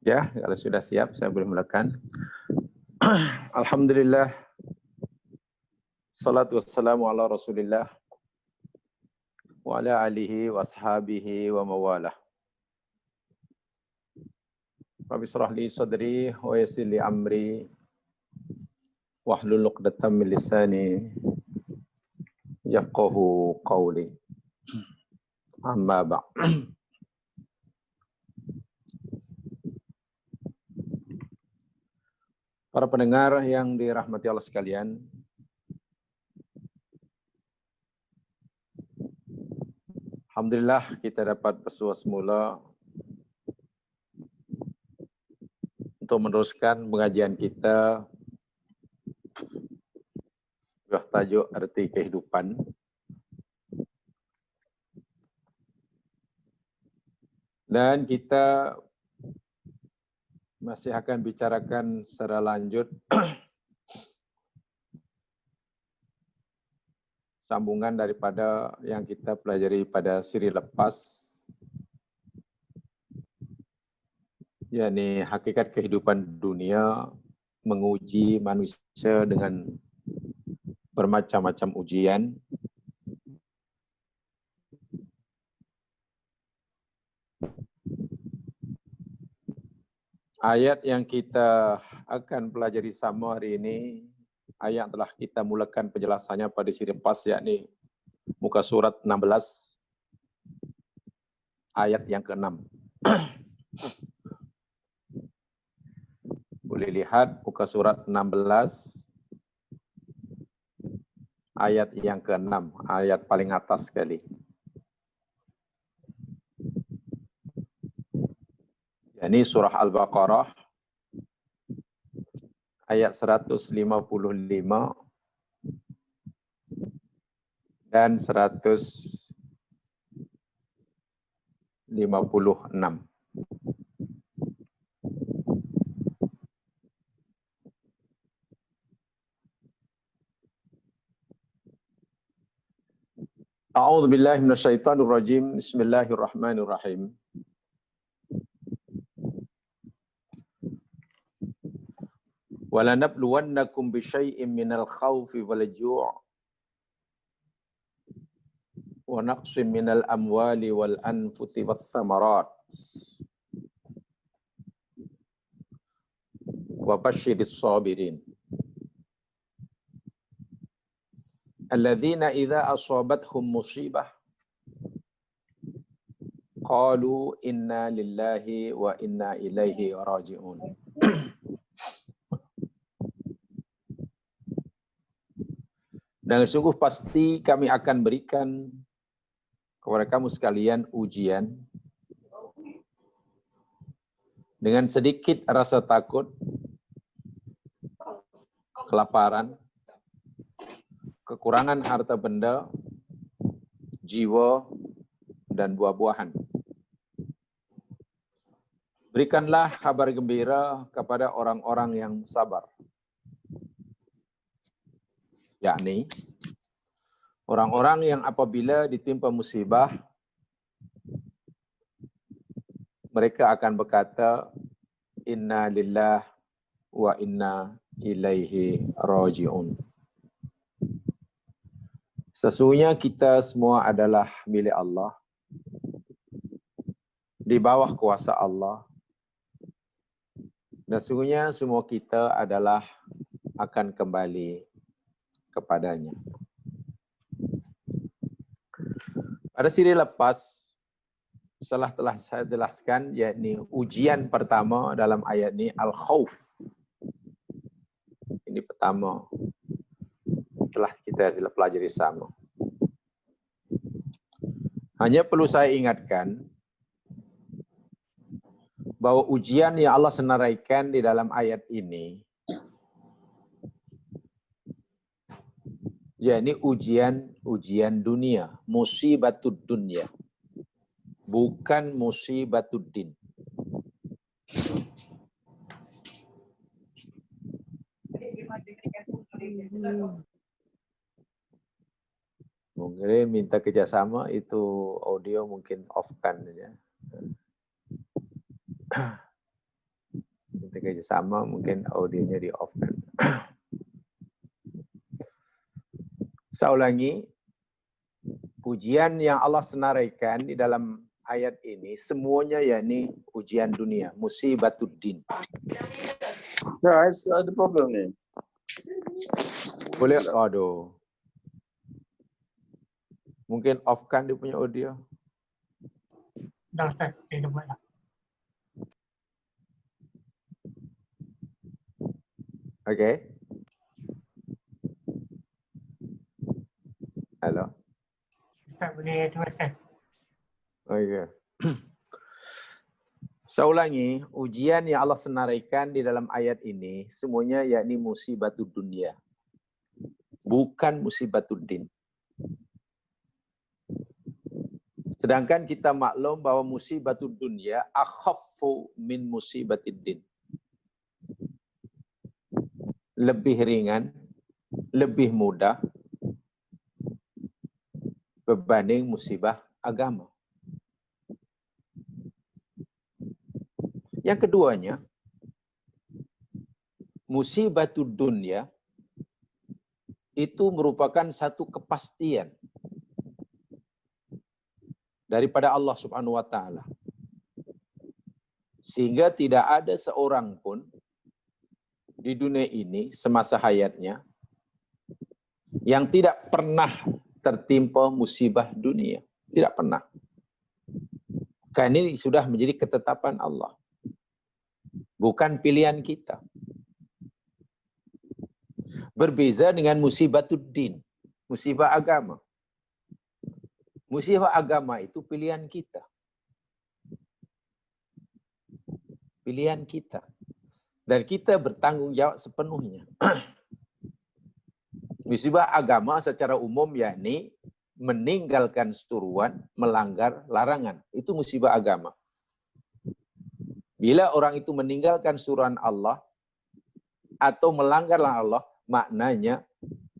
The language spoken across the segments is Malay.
Ya, kalau sudah siap, saya boleh mulakan. Alhamdulillah, salatu wassalamu ala rasulillah, wa ala alihi wa ashabihi wa mawalah. Rabbi syrah li sadri wa yassir li amri, wahlul 'uqdatam min lisani yafqahu qawli. Amma ba'. Para pendengar yang dirahmati Allah sekalian, alhamdulillah kita dapat bersua semula untuk meneruskan pengajian kita bertajuk Arti Kehidupan. Dan kita masih akan bicarakan secara lanjut sambungan daripada yang kita pelajari pada siri lepas, yakni hakikat kehidupan dunia menguji manusia dengan bermacam-macam ujian. Ayat yang kita akan pelajari sama hari ini, ayat telah kita mulakan penjelasannya pada siri lepas, yakni muka surat 16, ayat yang ke-6. Boleh lihat muka surat 16, ayat yang ke-6, ayat paling atas sekali. Ini surah Al-Baqarah, ayat 155 dan 156. A'udzu billahi minasyaitonir rajim. Bismillahirrahmanirrahim. وَلَنَبْلُوَنَّكُمْ بِشَيْءٍ مِّنَ الْخَوْفِ وَالْجُوعِ وَنَقْصٍ مِّنَ الْأَمْوَالِ وَالْأَنفُسِ وَالثَّمَرَاتِ وَبَشِّرِ الصَّابِرِينَ الَّذِينَ إِذَا أَصَابَتْهُم مُّصِيبَةٌ قَالُوا إِنَّا لِلَّهِ وَإِنَّا إِلَيْهِ رَاجِعُونَ. Dan sungguh pasti kami akan berikan kepada kamu sekalian ujian dengan sedikit rasa takut, kelaparan, kekurangan harta benda, jiwa, dan buah-buahan. Berikanlah kabar gembira kepada orang-orang yang sabar, yakni orang-orang yang apabila ditimpa musibah, mereka akan berkata, Inna lillah wa inna ilaihi raji'un. Sesungguhnya kita semua adalah milik Allah, di bawah kuasa Allah, dan sesungguhnya semua kita adalah akan kembali kepadanya. Pada siri lepas, setelah telah saya jelaskan, yakni ujian pertama dalam ayat ini, al-khauf. Ini pertama, telah kita pelajari sama. Hanya perlu saya ingatkan, bahwa ujian yang Allah senaraikan di dalam ayat ini, yakni ujian dunia, musibatud dunia, bukan musibatud din. Mungkin minta kerjasama, itu audio mungkin off kan ya. kerjasama, mungkin audionya di off kan. Saya ulangi, ujian yang Allah senaraikan di dalam ayat ini semuanya yakni ujian dunia, musibatuddin. No, it's the problem is. Boleh, aduh. Mungkin off kan dia punya audio. Dah Ustaz, saya dah buat dah. Okay. Halo. Ustaz boleh teruskan. Okay. Saya ulangi, ujian yang Allah senaraikan di dalam ayat ini semuanya yakni musibatud dunia. Bukan musibatuddin. Sedangkan kita maklum bahwa musibatud dunia akhaffu min musibatiddin. Lebih ringan, lebih mudah berbanding musibah agama. Yang keduanya, musibatud dunia itu merupakan satu kepastian daripada Allah Subhanahu wa taala. Sehingga tidak ada seorang pun di dunia ini semasa hayatnya yang tidak pernah tertimpa musibah dunia. Tidak pernah. Karena ini sudah menjadi ketetapan Allah. Bukan pilihan kita. Berbeza dengan musibatuddin, musibah agama. Musibah agama itu pilihan kita. Pilihan kita. Dan kita bertanggung jawab sepenuhnya. Musibah agama secara umum yakni meninggalkan suruhan, melanggar larangan. Itu musibah agama. Bila orang itu meninggalkan suruhan Allah atau melanggar larangan Allah, maknanya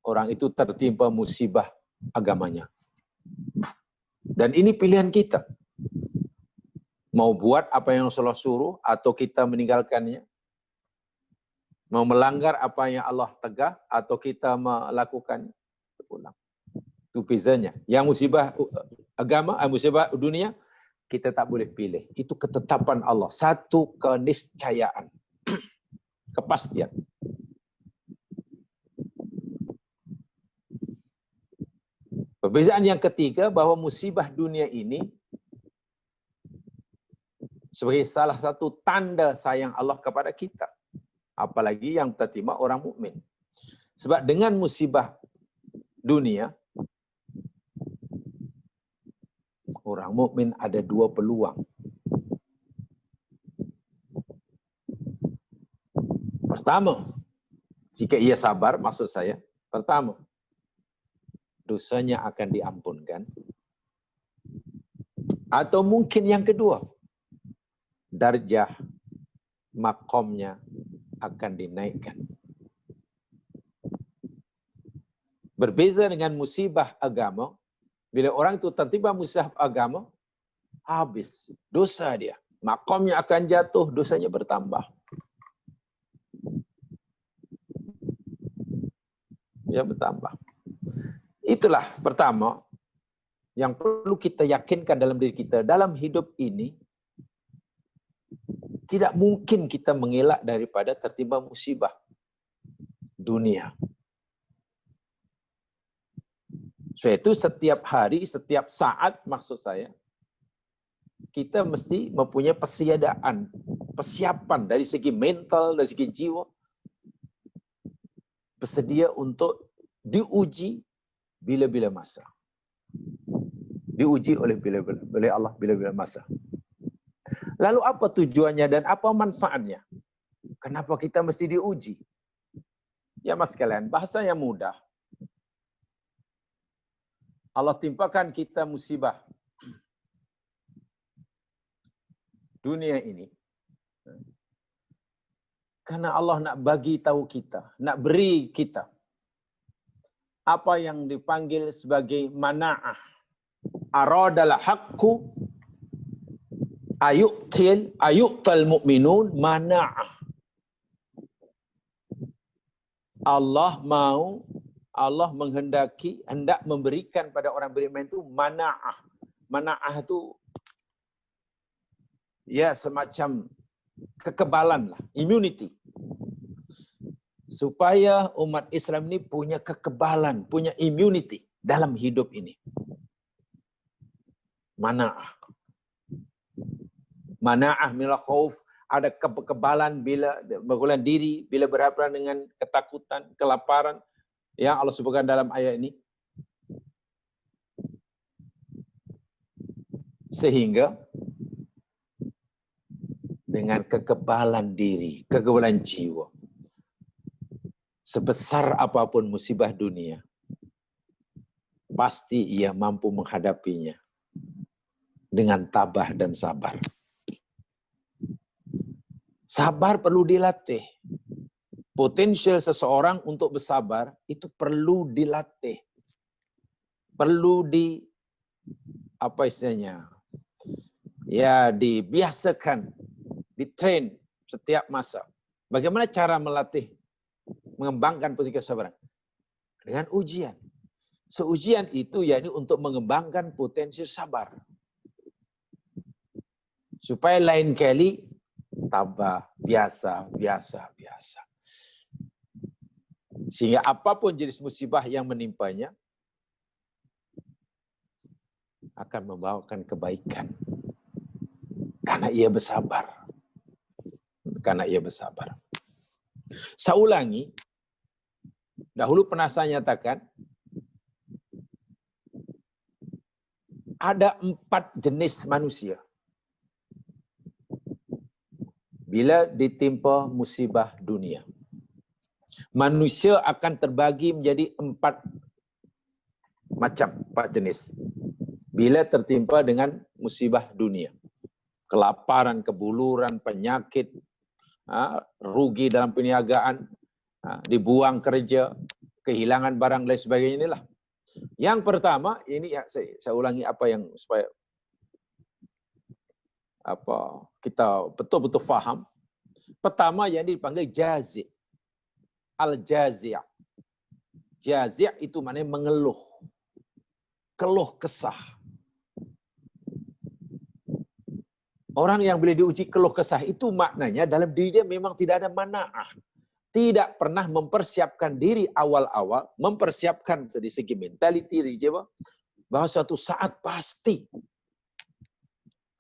orang itu tertimpa musibah agamanya. Dan ini pilihan kita. Mau buat apa yang Allah suruh atau kita meninggalkannya. Mau melanggar apa yang Allah tegah atau kita melakukan pulang. Itu bezanya. Yang musibah agama, musibah dunia, kita tak boleh pilih. Itu ketetapan Allah. Satu keniscayaan. Kepastian. Perbezaan yang ketiga bahwa musibah dunia ini sebagai salah satu tanda sayang Allah kepada kita. Apalagi yang tertimpa orang mukmin. Sebab dengan musibah dunia, orang mukmin ada dua peluang. Pertama, jika ia sabar, maksud saya, pertama, dosanya akan diampunkan. Atau mungkin yang kedua, darjah makomnya akan dinaikkan. Berbeza dengan musibah agama, bila orang itu tertimpa musibah agama, habis dosa dia. Makomnya akan jatuh, dosanya bertambah. Ya, bertambah. Itulah pertama yang perlu kita yakinkan dalam diri kita. Dalam hidup ini, tidak mungkin kita mengelak daripada tertimpa musibah dunia. So itu setiap hari, setiap saat maksud saya, kita mesti mempunyai persiapan dari segi mental, dari segi jiwa, bersedia untuk diuji bila-bila masa. Diuji oleh Allah bila-bila masa. Lalu apa tujuannya dan apa manfaatnya? Kenapa kita mesti diuji? Ya mas sekalian, bahasa yang mudah. Allah timpakan kita musibah dunia ini. Karena Allah nak bagi tahu kita, nak beri kita apa yang dipanggil sebagai mana'ah. Aradal haqqu ayu'tal mu'minun mana'ah. Allah menghendaki, hendak memberikan pada orang beriman itu mana'ah. Mana'ah itu ya semacam kekebalan lah, immunity. Supaya umat Islam ini punya kekebalan, punya immunity dalam hidup ini. Mana'ah. Mana'ah minal khauf, ada kekebalan bila bergulan diri, bila berhadapan dengan ketakutan, kelaparan. Yang Allah sebutkan dalam ayat ini. Sehingga dengan kekebalan diri, kekebalan jiwa, sebesar apapun musibah dunia, pasti ia mampu menghadapinya dengan tabah dan sabar. Sabar perlu dilatih. Potensial seseorang untuk bersabar itu perlu dilatih. Perlu apa istilahnya? Ya, dibiasakan, ditrain setiap masa. Bagaimana cara melatih, mengembangkan posisi kesabaran? Dengan ujian. Ujian itu yakni untuk mengembangkan potensi sabar. Supaya lain kali tabah, biasa. Sehingga apapun jenis musibah yang menimpanya akan membawakan kebaikan. Karena ia bersabar. Saya ulangi, dahulu pernah saya nyatakan, ada 4 jenis manusia. Bila ditimpa musibah dunia, manusia akan terbagi menjadi 4 macam, 4 jenis. Bila tertimpa dengan musibah dunia, kelaparan, kebuluran, penyakit, rugi dalam perniagaan, dibuang kerja, kehilangan barang dan sebagainya inilah. Yang pertama, ini saya ulangi apa yang supaya kita betul-betul faham. Pertama yang dipanggil jazi'. Al-jazi'. Jazi' itu maknanya mengeluh. Keluh kesah. Orang yang boleh diuji keluh kesah itu maknanya dalam diri dia memang tidak ada mana'ah. Tidak pernah mempersiapkan diri awal-awal, mempersiapkan dari segi mentality, dari jiwa, bahwa suatu saat pasti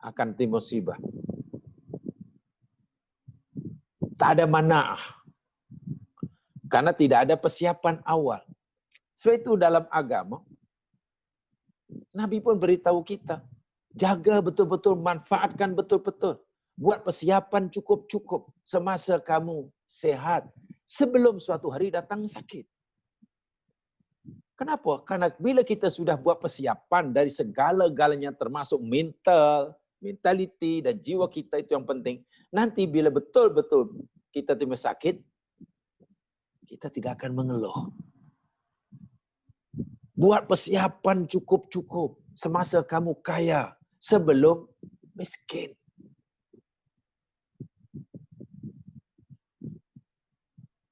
akan timbul musibah. Tak ada mana'ah. Karena tidak ada persiapan awal. Sebab itu dalam agama, Nabi pun beritahu kita, jaga betul-betul, manfaatkan betul-betul. Buat persiapan cukup-cukup semasa kamu sehat. Sebelum suatu hari datang sakit. Kenapa? Karena bila kita sudah buat persiapan dari segala-galanya termasuk mentality dan jiwa kita itu yang penting. Nanti bila betul-betul kita timbul sakit, kita tidak akan mengeluh. Buat persiapan cukup-cukup semasa kamu kaya sebelum miskin.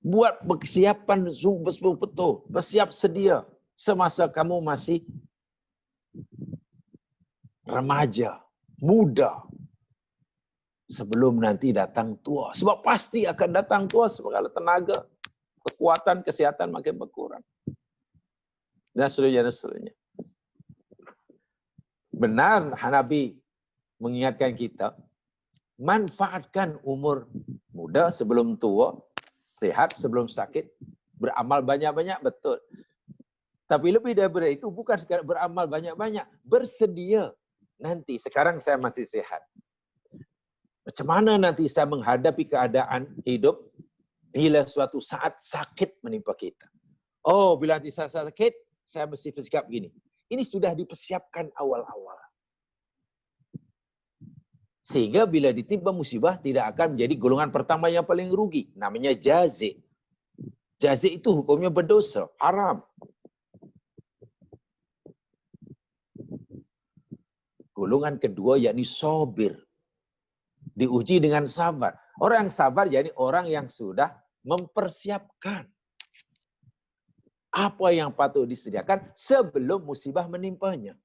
Buat persiapan betul-betul, bersiap sedia semasa kamu masih remaja, muda. Sebelum nanti datang tua. Sebab pasti akan datang tua segala tenaga, kekuatan, kesehatan makin berkurang. Dan seterusnya. Benar Nabi mengingatkan kita, manfaatkan umur muda sebelum tua, sehat sebelum sakit, beramal banyak-banyak, betul. Tapi lebih daripada itu, bukan sekadar beramal banyak-banyak, bersedia. Nanti, sekarang saya masih sehat. Macam mana nanti saya menghadapi keadaan hidup bila suatu saat sakit menimpa kita? Oh, bila nanti saya sakit, saya mesti bersikap begini. Ini sudah dipersiapkan awal-awal. Sehingga bila ditimpa musibah, tidak akan menjadi golongan pertama yang paling rugi. Namanya jazi'. Jazi' itu hukumnya berdosa, haram. Golongan kedua yakni sabir. Diuji dengan sabar. Orang yang sabar yakni orang yang sudah mempersiapkan. apa yang patut disediakan sebelum musibah menimpanya.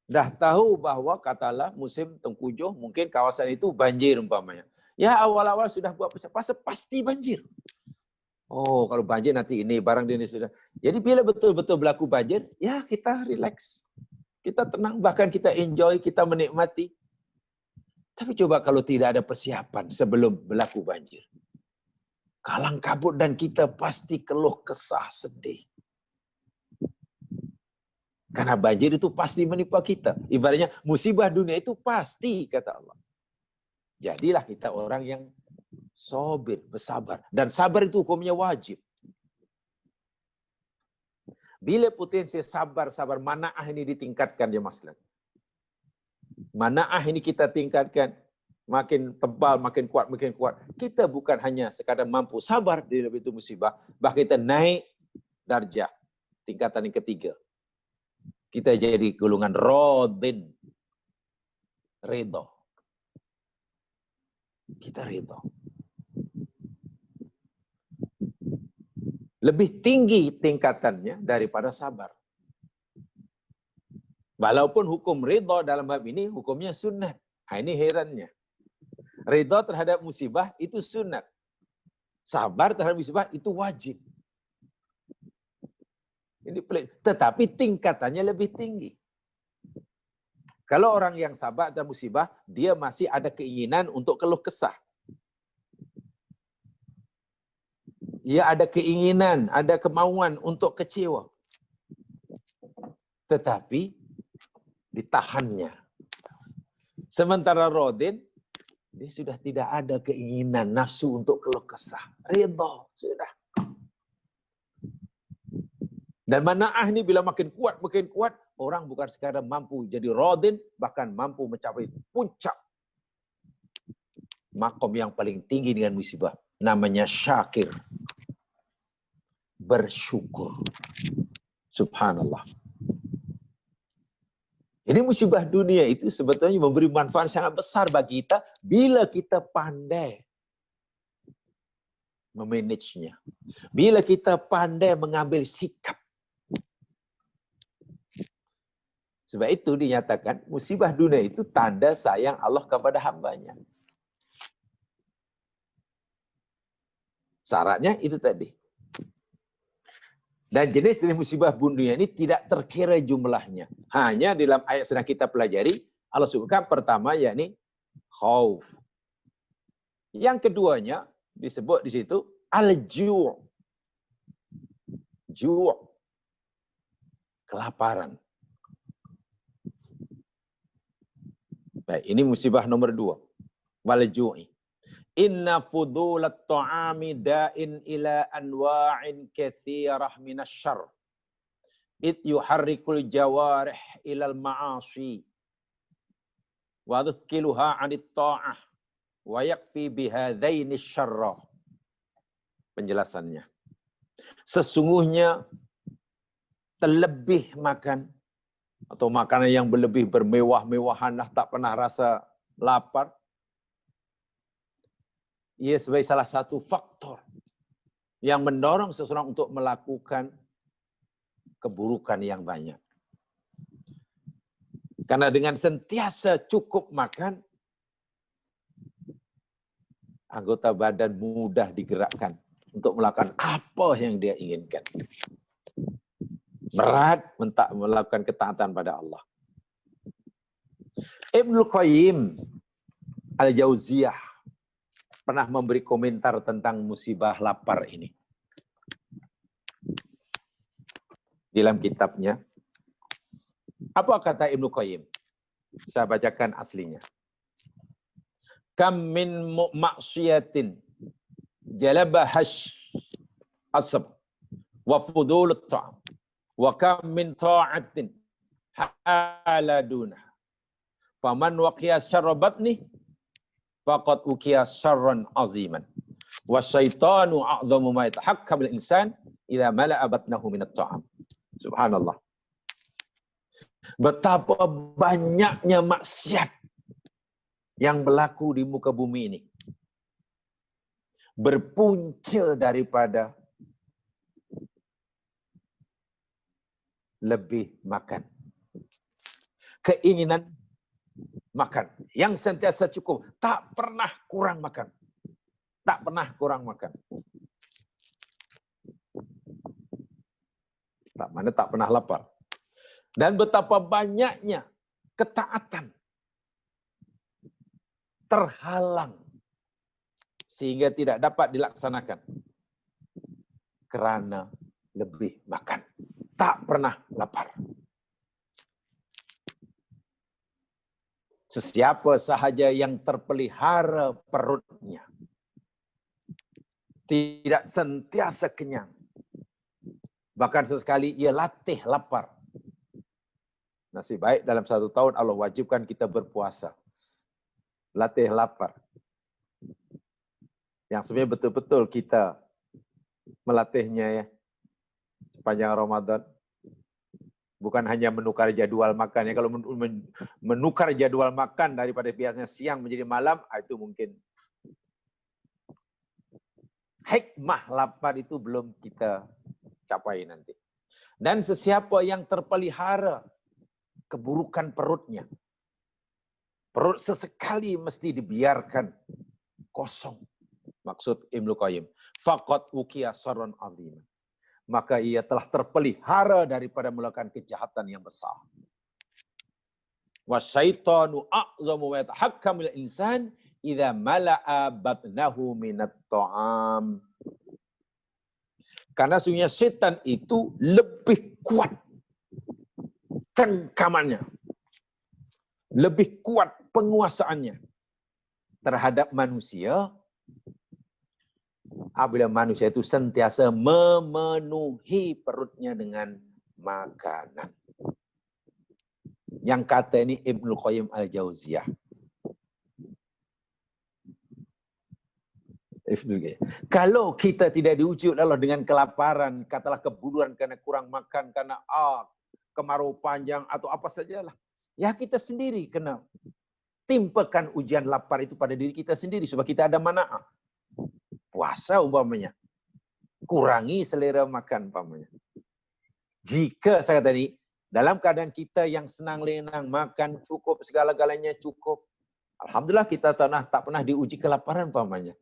Dah tahu bahwa katalah musim tengkujuh, mungkin kawasan itu banjir umpamanya. Ya awal-awal sudah buat persiapan, pasti banjir. Oh, kalau banjir nanti ini, barang ini sudah. Jadi bila betul-betul berlaku banjir, ya kita relax. Kita tenang, bahkan kita enjoy, kita menikmati. Tapi coba kalau tidak ada persiapan sebelum berlaku banjir. Kalang kabut dan kita pasti keluh kesah sedih. Karena banjir itu pasti menimpa kita. Ibaratnya musibah dunia itu pasti, kata Allah. Jadilah kita orang yang sabir, bersabar. Dan sabar itu hukumnya wajib. Bila potensi sabar, mana'ah ini ditingkatkan ya masalah. Mana'ah ini kita tingkatkan. Makin tebal, makin kuat, makin kuat. Kita bukan hanya sekadar mampu sabar di dalam itu musibah. Bahkan kita naik darjah. Tingkatan yang ketiga. Kita jadi golongan rodin. Ridho. Kita ridho. Lebih tinggi tingkatannya daripada sabar. Walaupun hukum ridho dalam bab ini hukumnya sunat. Ini herannya. Ridho terhadap musibah itu sunat. Sabar terhadap musibah itu wajib. Ini pelik. Tetapi tingkatannya lebih tinggi. Kalau orang yang sabar dan musibah, dia masih ada keinginan untuk keluh kesah. Ia ada keinginan, ada kemauan untuk kecewa. Tetapi ditahannya. Sementara rodin, dia sudah tidak ada keinginan nafsu untuk keluh kesah. Ridho, sudah. Dan mana'ah ini bila makin kuat, orang bukan sekadar mampu jadi rodin, bahkan mampu mencapai puncak makom yang paling tinggi dengan musibah. Namanya syakir. Bersyukur. Subhanallah. Jadi musibah dunia itu sebetulnya memberi manfaat sangat besar bagi kita bila kita pandai memanagenya. Bila kita pandai mengambil sikap. Sebab itu dinyatakan musibah dunia itu tanda sayang Allah kepada hambanya. Syaratnya itu tadi. Dan jenis dari musibah dunia ini tidak terkira jumlahnya. Hanya dalam ayat sedang kita pelajari, Allah sebutkan pertama yakni khauf. Yang keduanya disebut di situ al-ju'. Ju'. Kelaparan. Baik, ini musibah nomor 2. Wal-ju'i. Inna fudulat ta'ami da'in ila anwa'in kathirah minasyarr. It yuharrikul jawarih ilal ma'asi. Wa dhuthkiluha 'anit ta'ah. Wa yakfi bihadzaini syarra. Penjelasannya. Sesungguhnya terlebih makan atau makanan yang berlebih bermewah-mewahan tak pernah rasa lapar. Ia sebagai salah satu faktor yang mendorong seseorang untuk melakukan keburukan yang banyak. Karena dengan sentiasa cukup makan, anggota badan mudah digerakkan untuk melakukan apa yang dia inginkan. Berat melakukan ketaatan pada Allah. Ibnu Qayyim Al-Jauziyah pernah memberi komentar tentang musibah lapar ini. Dalam kitabnya, apa kata Ibnu Qayyim? Saya bacakan aslinya. Kam min maksiatin jalabahash asab wa fudulut ta'am. Wa kam min ta'atin haladuna. Faman waqiya syarra batni faqad uqiya syarran aziman. Wa syaitanu a'dhamu ma yatahakkam bil insan idza mala'a batnahu min at-ta'am. Subhanallah. Betapa banyaknya maksiat yang berlaku di muka bumi ini. berpunca daripada lebih makan. Keinginan makan yang sentiasa cukup, tak pernah kurang makan. Tak pernah kurang makan. Tak pernah lapar. Dan betapa banyaknya ketaatan terhalang sehingga tidak dapat dilaksanakan karena lebih makan. Tak pernah lapar. Sesiapa sahaja yang terpelihara perutnya, tidak sentiasa kenyang, bahkan sesekali ia latih lapar. Nasib baik dalam 1 tahun Allah wajibkan kita berpuasa. Latih lapar. Yang sebenarnya betul-betul kita melatihnya ya. Sepanjang Ramadan. Bukan hanya menukar jadwal makan. Ya, kalau menukar jadwal makan daripada biasanya siang menjadi malam, itu mungkin hikmah lapar itu belum kita capai nanti. Dan sesiapa yang terpelihara keburukan perutnya, perut sesekali mesti dibiarkan kosong. Maksud Ibnu Qayyim, faqad uqiya sarran azim. Maka ia telah terpelihara daripada melakukan kejahatan yang besar. Wasyaitanu a'zamu wa yatahakkamu lil insan idza mala'a batnahu minat ta'am. Karena sungguhnya setan itu lebih kuat cengkamannya, lebih kuat penguasaannya terhadap manusia apabila manusia itu sentiasa memenuhi perutnya dengan makanan. Yang kata ini Ibnu Qayyim Al-Jauziyah. Kalau kita tidak diuji oleh Allah dengan kelaparan, katalah kebuduran karena kurang makan, karena kemarau panjang atau apa sajalah, ya kita sendiri kena timpakan ujian lapar itu pada diri kita sendiri sebab kita ada mana'ah. Puasa umpamanya, kurangi selera makan umpamanya. Jika saya kata tadi, dalam keadaan kita yang senang lenang, makan cukup, segala-galanya cukup, alhamdulillah kita tak pernah diuji kelaparan umpamanya.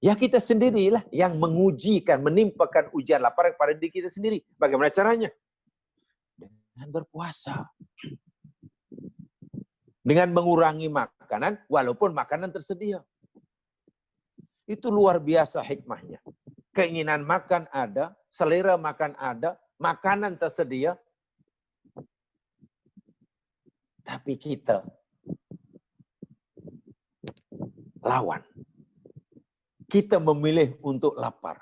Ya kita sendirilah yang mengujikan, menimpakan ujian lapar kepada diri kita sendiri. Bagaimana caranya? Dengan berpuasa. Dengan mengurangi makanan, walaupun makanan tersedia. Itu luar biasa hikmahnya. Keinginan makan ada, selera makan ada, makanan tersedia. Tapi kita lawan. Kita memilih untuk lapar.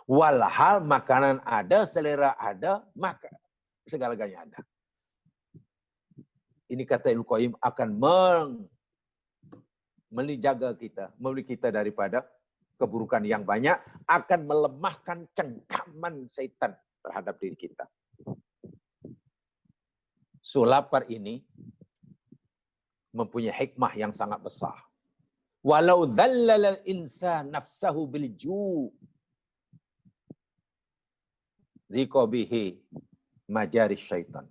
Walhal makanan ada, selera ada, maka segala-galanya ada. Ini kata Ibnu Qayyim akan menjaga kita, memberi kita daripada keburukan yang banyak, akan melemahkan cengkaman setan terhadap diri kita. So, lapar ini mempunyai hikmah yang sangat besar. Walau dhallal insan nafsahu bil ju' dzika bihi majaris syaitan.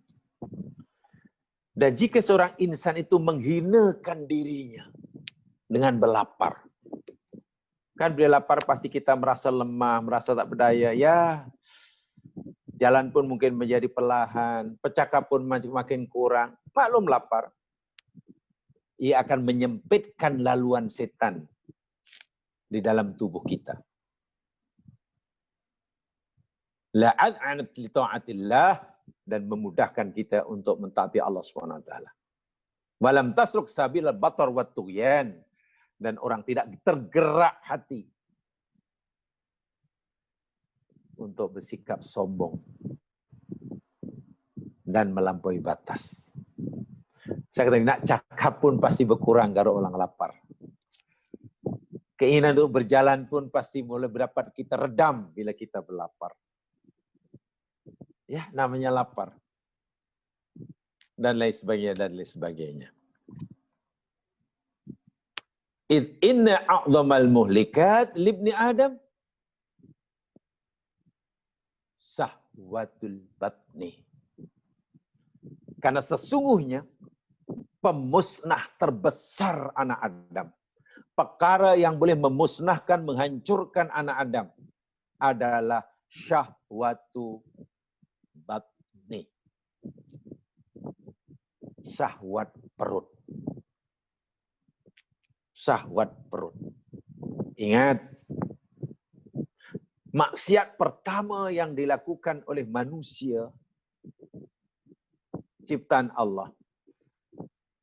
Dan jika seorang insan itu menghinakan dirinya dengan berlapar. Kan bila lapar pasti kita merasa lemah, merasa tak berdaya. Ya, jalan pun mungkin menjadi perlahan, percakapan pun makin kurang. Maklum lapar. Ia akan menyempitkan laluan setan di dalam tubuh kita. La'anat li ta'atillah, dan memudahkan kita untuk mentaati Allah Subhanahu wa taala. Walam tasluk sabilal batar wat tughyan, dan orang tidak tergerak hati untuk bersikap sombong dan melampaui batas. Saya kata nak cakap pun pasti berkurang kalau orang lapar. Keinginan untuk berjalan pun pasti mulai berdapat kita redam bila kita berlapar. Ya, namanya lapar. Dan lain sebagainya, dan lain sebagainya. Inna a'zamal muhlikat libni Adam syahwatul batni. Karena sesungguhnya pemusnah terbesar anak Adam, perkara yang boleh memusnahkan, menghancurkan anak Adam adalah syahwatu batni. Syahwat perut. Syahwat perut. Ingat, maksiat pertama yang dilakukan oleh manusia ciptaan Allah,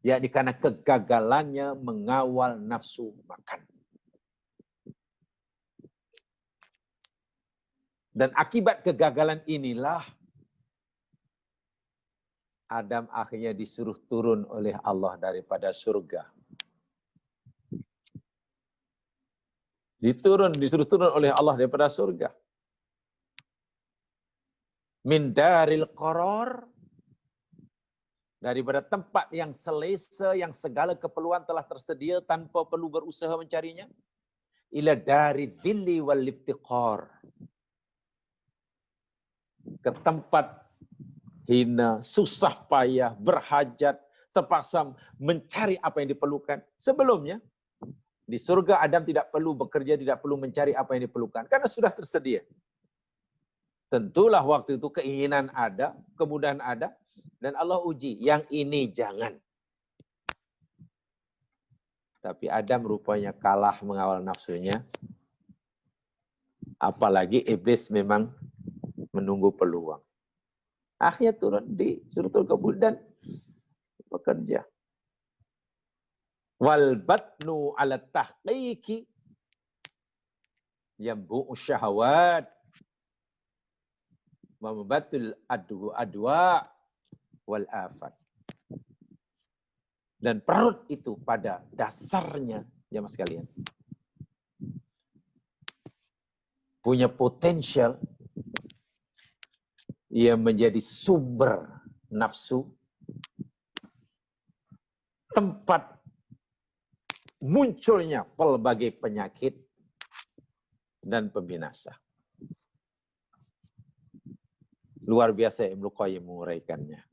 yakni karena kegagalannya mengawal nafsu makan. Dan akibat kegagalan inilah Adam akhirnya disuruh turun oleh Allah daripada surga. Disuruh turun oleh Allah daripada surga. Min daril qarar, daripada tempat yang selesa, yang segala keperluan telah tersedia tanpa perlu berusaha mencarinya, ila dari dhilli wal iftiqar, ke tempat hina, susah payah, berhajat, terpaksa mencari apa yang diperlukan. Sebelumnya, di surga Adam tidak perlu bekerja, tidak perlu mencari apa yang diperlukan, karena sudah tersedia. Tentulah waktu itu keinginan ada, kemudahan ada, dan Allah uji, yang ini jangan. Tapi Adam rupanya kalah mengawal nafsunya, apalagi iblis memang menunggu peluang. Akhirnya turun di suratul kabul dan bekerja. Wal batnu ala tahqiqi yambu'u syahawat wa mabatul adwa wal afat. Dan perut itu pada dasarnya, jemaah sekalian, punya potensial ia menjadi sumber nafsu, tempat munculnya pelbagai penyakit dan pembinasa. Luar biasa Ibnu Qayyim menguraikannya.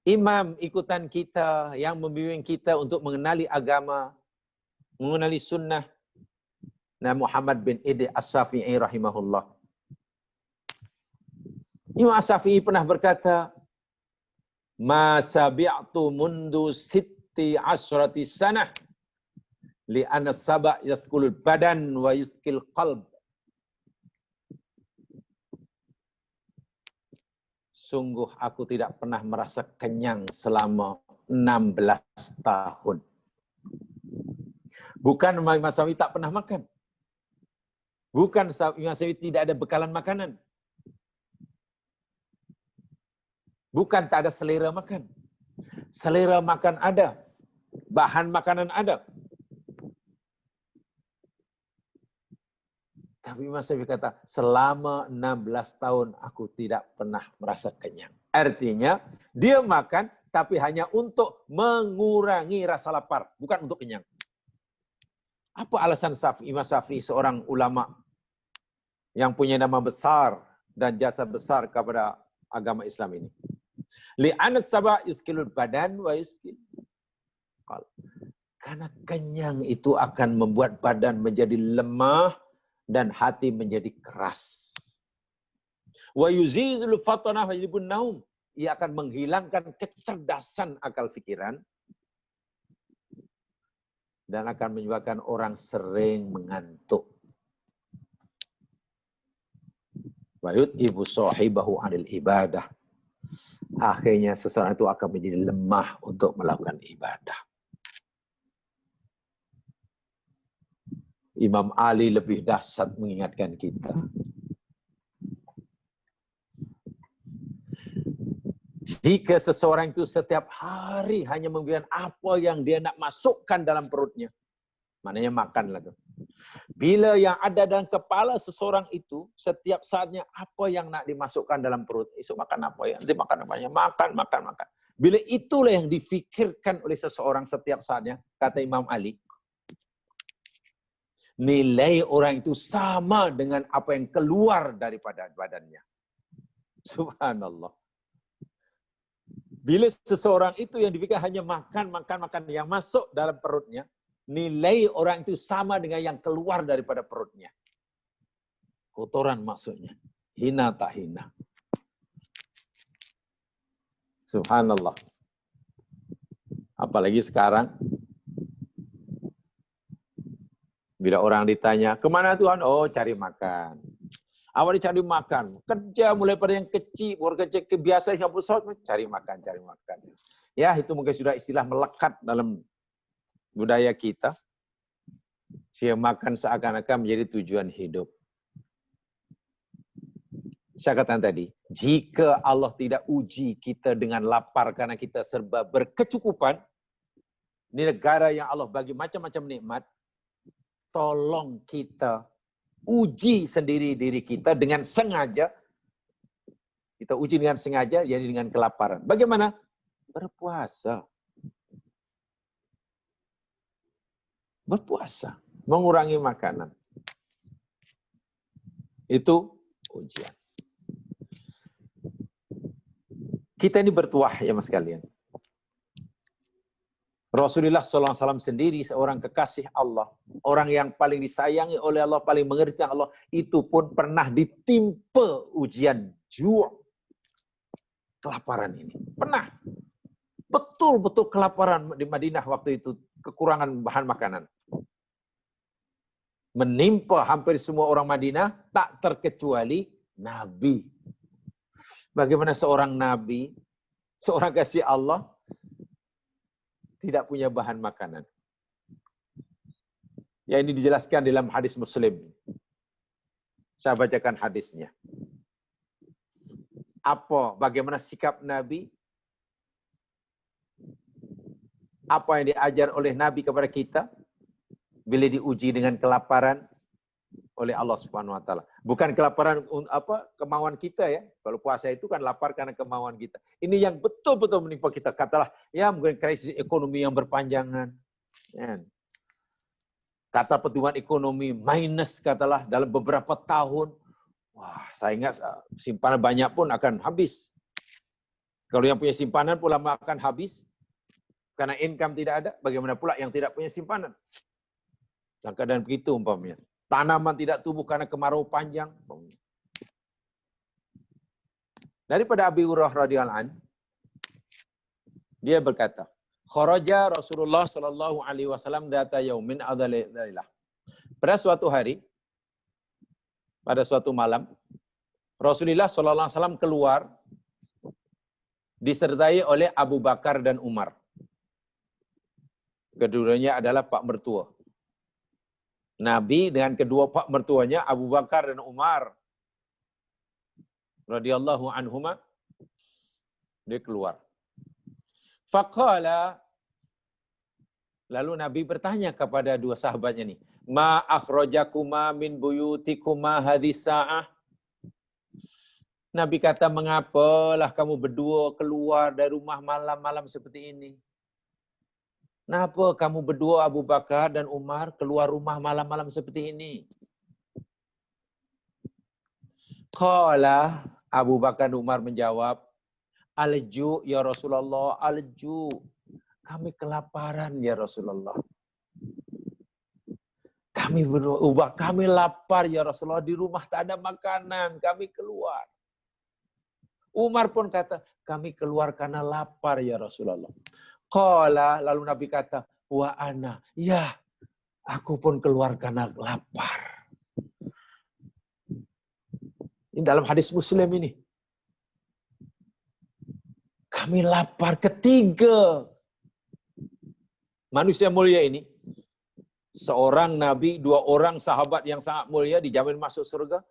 Imam ikutan kita yang membimbing kita untuk mengenali agama, mengenali sunnah, Nabi Muhammad bin Idris As-Syafi'i rahimahullah. Imam As-Syafi'i pernah berkata, ma sabi'tu mundu sitti asyrati sanah li'anna saba' yathkulul badan wa yuthkil qalb. Sungguh aku tidak pernah merasa kenyang selama 16 tahun. Bukan Imam Syafi'i tak pernah makan. Bukan Imam Syafi'i tidak ada bekalan makanan. Bukan tak ada selera makan. Selera makan ada. Bahan makanan ada. Tapi Imam Syafi'i kata, selama 16 tahun aku tidak pernah merasa kenyang. Artinya, dia makan tapi hanya untuk mengurangi rasa lapar, bukan untuk kenyang. Apa alasan Imam Syafi'i, seorang ulama yang punya nama besar dan jasa besar kepada agama Islam ini? Li'anna sab'a yuthkilul badan wa yuthkil qalb. Karena kenyang itu akan membuat badan menjadi lemah dan hati menjadi keras. Wa yuzizul fatana wa yajlibun naum. Ia akan menghilangkan kecerdasan akal pikiran dan akan menyebabkan orang sering mengantuk. Wa yut'ibu sahibahu 'anil ibadah. Akhirnya seseorang itu akan menjadi lemah untuk melakukan ibadah. Imam Ali lebih dahsyat mengingatkan kita. Jika seseorang itu setiap hari hanya membiarkan apa yang dia nak masukkan dalam perutnya, maknanya makanlah tuh. Bila yang ada dalam kepala seseorang itu, setiap saatnya apa yang nak dimasukkan dalam perut, esok makan apa ya, nanti makan apa ya, makan. Bila itulah yang difikirkan oleh seseorang setiap saatnya, kata Imam Ali, nilai orang itu sama dengan apa yang keluar daripada badannya. Subhanallah. Bila seseorang itu yang dipikir hanya makan yang masuk dalam perutnya, nilai orang itu sama dengan yang keluar daripada perutnya. Kotoran maksudnya. Hina tak hina. Subhanallah. Apalagi sekarang, bila orang ditanya, kemana Tuhan? Oh, cari makan. Awal cari makan. Kerja mulai pada yang kecil, orang kecil kebiasaan yang besar, cari makan. Ya, itu mungkin sudah istilah melekat dalam budaya kita. Sia makan seakan-akan menjadi tujuan hidup. Saya katakan tadi, jika Allah tidak uji kita dengan lapar karena kita serba berkecukupan, ini negara yang Allah bagi macam-macam nikmat, tolong kita uji sendiri diri kita dengan sengaja. Kita uji dengan sengaja, yakni dengan kelaparan. Bagaimana? Berpuasa. Berpuasa. Mengurangi makanan. Itu ujian. Kita ini bertuah ya mas sekalian. Rasulullah SAW sendiri seorang kekasih Allah. Orang yang paling disayangi oleh Allah, paling mengerti Allah. Itu pun pernah ditimpa ujian kelaparan ini. Pernah. Betul-betul kelaparan di Madinah waktu itu. Kekurangan bahan makanan. Menimpa hampir semua orang Madinah, tak terkecuali Nabi. Bagaimana seorang Nabi, seorang kasih Allah, tidak punya bahan makanan. Ya ini dijelaskan dalam hadis Muslim. Saya bacakan hadisnya. Bagaimana sikap Nabi? Apa yang diajar oleh Nabi kepada kita? Bila diuji dengan kelaparan oleh Allah Subhanahu wa taala. Bukan kelaparan kemauan kita ya. Kalau puasa itu kan lapar karena kemauan kita. Ini yang betul-betul menimpa kita. Katalah ya mungkin krisis ekonomi yang berpanjangan. Ya. Kata pertumbuhan ekonomi minus katalah dalam beberapa tahun. Wah, saya ingat simpanan banyak pun akan habis. Kalau yang punya simpanan pula akan habis karena income tidak ada, bagaimana pula yang tidak punya simpanan? Dan keadaan begitu umpamanya. Tanaman tidak tumbuh karena kemarau panjang. Daripada Abi Hurairah radhiyallahu anhu, dia berkata, kharaja Rasulullah sallallahu alaihi wasallam data yaumin adzalillah. Pada suatu hari, pada suatu malam, Rasulullah sallallahu alaihi wasallam keluar disertai oleh Abu Bakar dan Umar. Keduanya adalah pak mertua. Nabi dengan kedua pak mertuanya Abu Bakar dan Umar radhiyallahu anhuma, dia keluar. Faqala, lalu Nabi bertanya kepada dua sahabatnya nih, ma akhrajakuma min buyutikuma hadhis sa'ah. Nabi kata, mengapalah kamu berdua keluar dari rumah malam-malam seperti ini? Kenapa kamu berdua Abu Bakar dan Umar keluar rumah malam-malam seperti ini? Qala, Abu Bakar dan Umar menjawab, alju ya Rasulullah, alju. Kami kelaparan ya Rasulullah. Kami lapar ya Rasulullah, di rumah tak ada makanan, kami keluar. Umar pun kata, kami keluar karena lapar ya Rasulullah. Qala, lalu Nabi kata, wa ana, ya, aku pun keluar karena lapar. Ini dalam hadis Muslim ini. Kami lapar. Ketiga manusia mulia ini, seorang Nabi, dua orang sahabat yang sangat mulia dijamin masuk surga,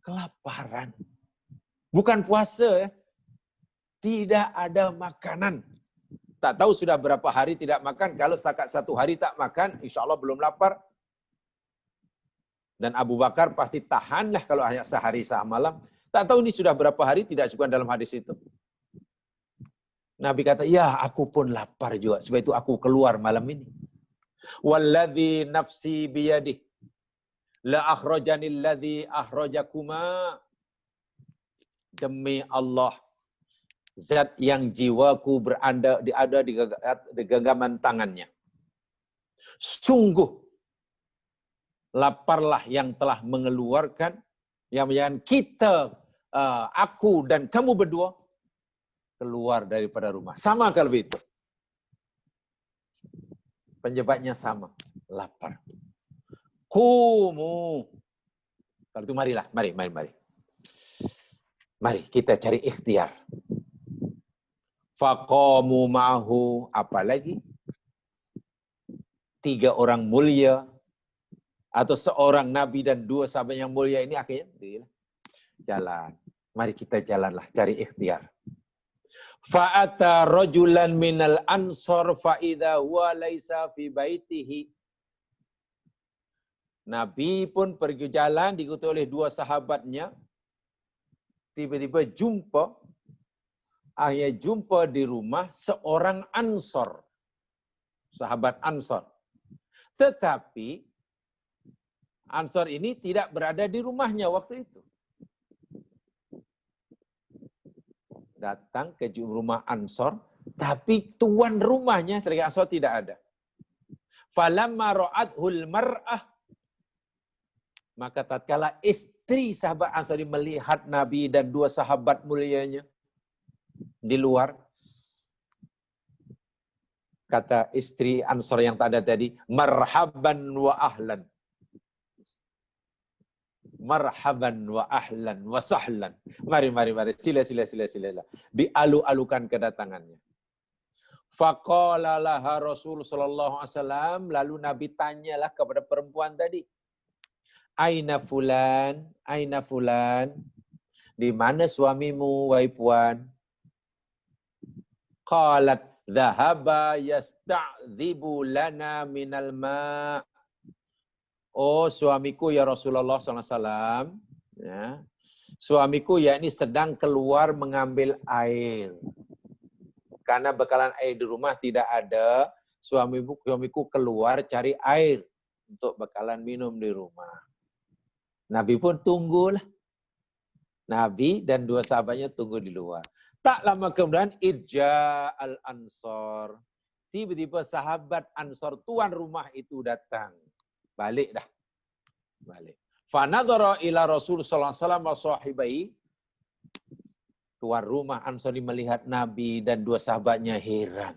kelaparan. Bukan puasa ya. Tidak ada makanan. Tak tahu sudah berapa hari tidak makan. Kalau setakat satu hari tak makan, insya Allah belum lapar. Dan Abu Bakar pasti tahanlah kalau hanya sehari semalam. Tak tahu ini sudah berapa hari, tidak cukup dalam hadis itu. Nabi kata, ya aku pun lapar juga. Sebab itu aku keluar malam ini. Walladzi nafsi biyadih. La akhrajanil ladzi akhrajakuma. Demi Allah. Zat yang jiwaku berada di genggaman tangannya. Sungguh laparlah yang telah mengeluarkan, yang menjadikan kita, aku dan kamu berdua keluar daripada rumah. Sama kalau begitu. Penyebabnya sama, lapar. Kumu. Kalau itu marilah, mari. Mari kita cari ikhtiar. Faqamu ma'ahu, apalagi 3 orang mulia atau seorang nabi dan 2 sahabat yang mulia ini akhirnya jalan. Mari kita jalanlah cari ikhtiar. Fa'ata rajulan minal ansor fa'idha huwa laisa fi baitihi. Nabi pun pergi jalan diikuti oleh 2 sahabatnya. Tiba-tiba akhirnya jumpa di rumah seorang ansor. Sahabat ansor. Tetapi ansor ini tidak berada di rumahnya waktu itu. Datang ke rumah ansor, tapi tuan rumahnya Sri Ansor tidak ada. Falamma ra'athul mar'ah, maka tatkala istri sahabat Ansor melihat Nabi dan 2 sahabat mulianya di luar, kata istri Ansor yang tak ada tadi, marhaban wa ahlan. Marhaban wa ahlan wa sahlan. Mari. Sila. Dialu-alukan kedatangannya. Faqala laha Rasul sallallahu alaihi wasallam, lalu Nabi tanyalah kepada perempuan tadi. Aina fulan? Di mana suamimu, wahai puan? Qalat dhahaba yasta'dhibu lana minal ma'. Oh, suamiku ya Rasulullah SAW, ya. Suamiku yakni sedang keluar mengambil air. Karena bekalan air di rumah tidak ada, suamiku keluar cari air untuk bekalan minum di rumah. Nabi pun tunggulah. Nabi dan 2 sahabatnya tunggu di luar. Tak lama kemudian irja al-ansor. Tiba-tiba sahabat Ansor, tuan rumah itu datang. Balik. Fanadhara ila Rasul sallallahu alaihi wasallam wa sahibai. Tuan rumah Ansori melihat Nabi dan 2 sahabatnya heran.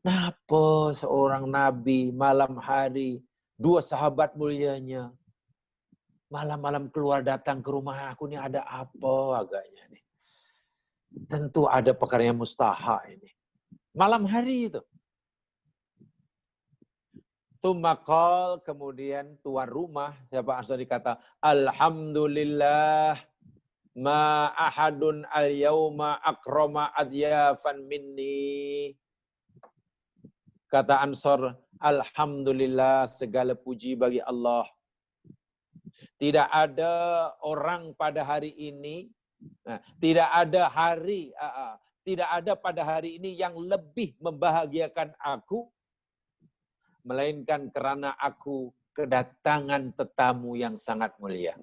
Kenapa seorang Nabi malam hari, 2 sahabat mulianya malam-malam keluar datang ke rumah aku, ini ada apa agaknya nih? Tentu ada perkara yang mustahak ini. Malam hari itu. Tumakal, kemudian tuan rumah, siapa Ansori kata, Alhamdulillah, ma ahadun al-yawma akrama adyafan minni. Kata Ansor, Alhamdulillah, segala puji bagi Allah. Tidak ada orang pada hari ini, tidak ada pada hari ini yang lebih membahagiakan aku, melainkan karena aku kedatangan tetamu yang sangat mulia.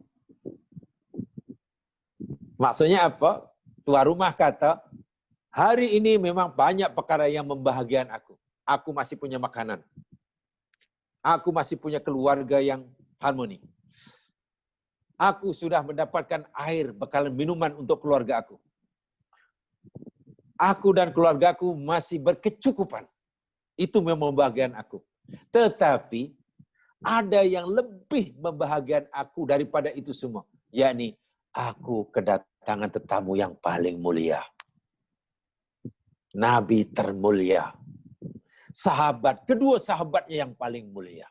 Maksudnya apa? Tuan rumah kata, hari ini memang banyak perkara yang membahagiakan aku. Aku masih punya makanan. Aku masih punya keluarga yang harmoni. Aku sudah mendapatkan air, bekalan minuman untuk keluarga aku. Aku dan keluargaku masih berkecukupan. Itu memang membahagiakan aku. Tetapi ada yang lebih membahagiakan aku daripada itu semua, yakni aku kedatangan tetamu yang paling mulia. Nabi termulia. Kedua sahabatnya yang paling mulia.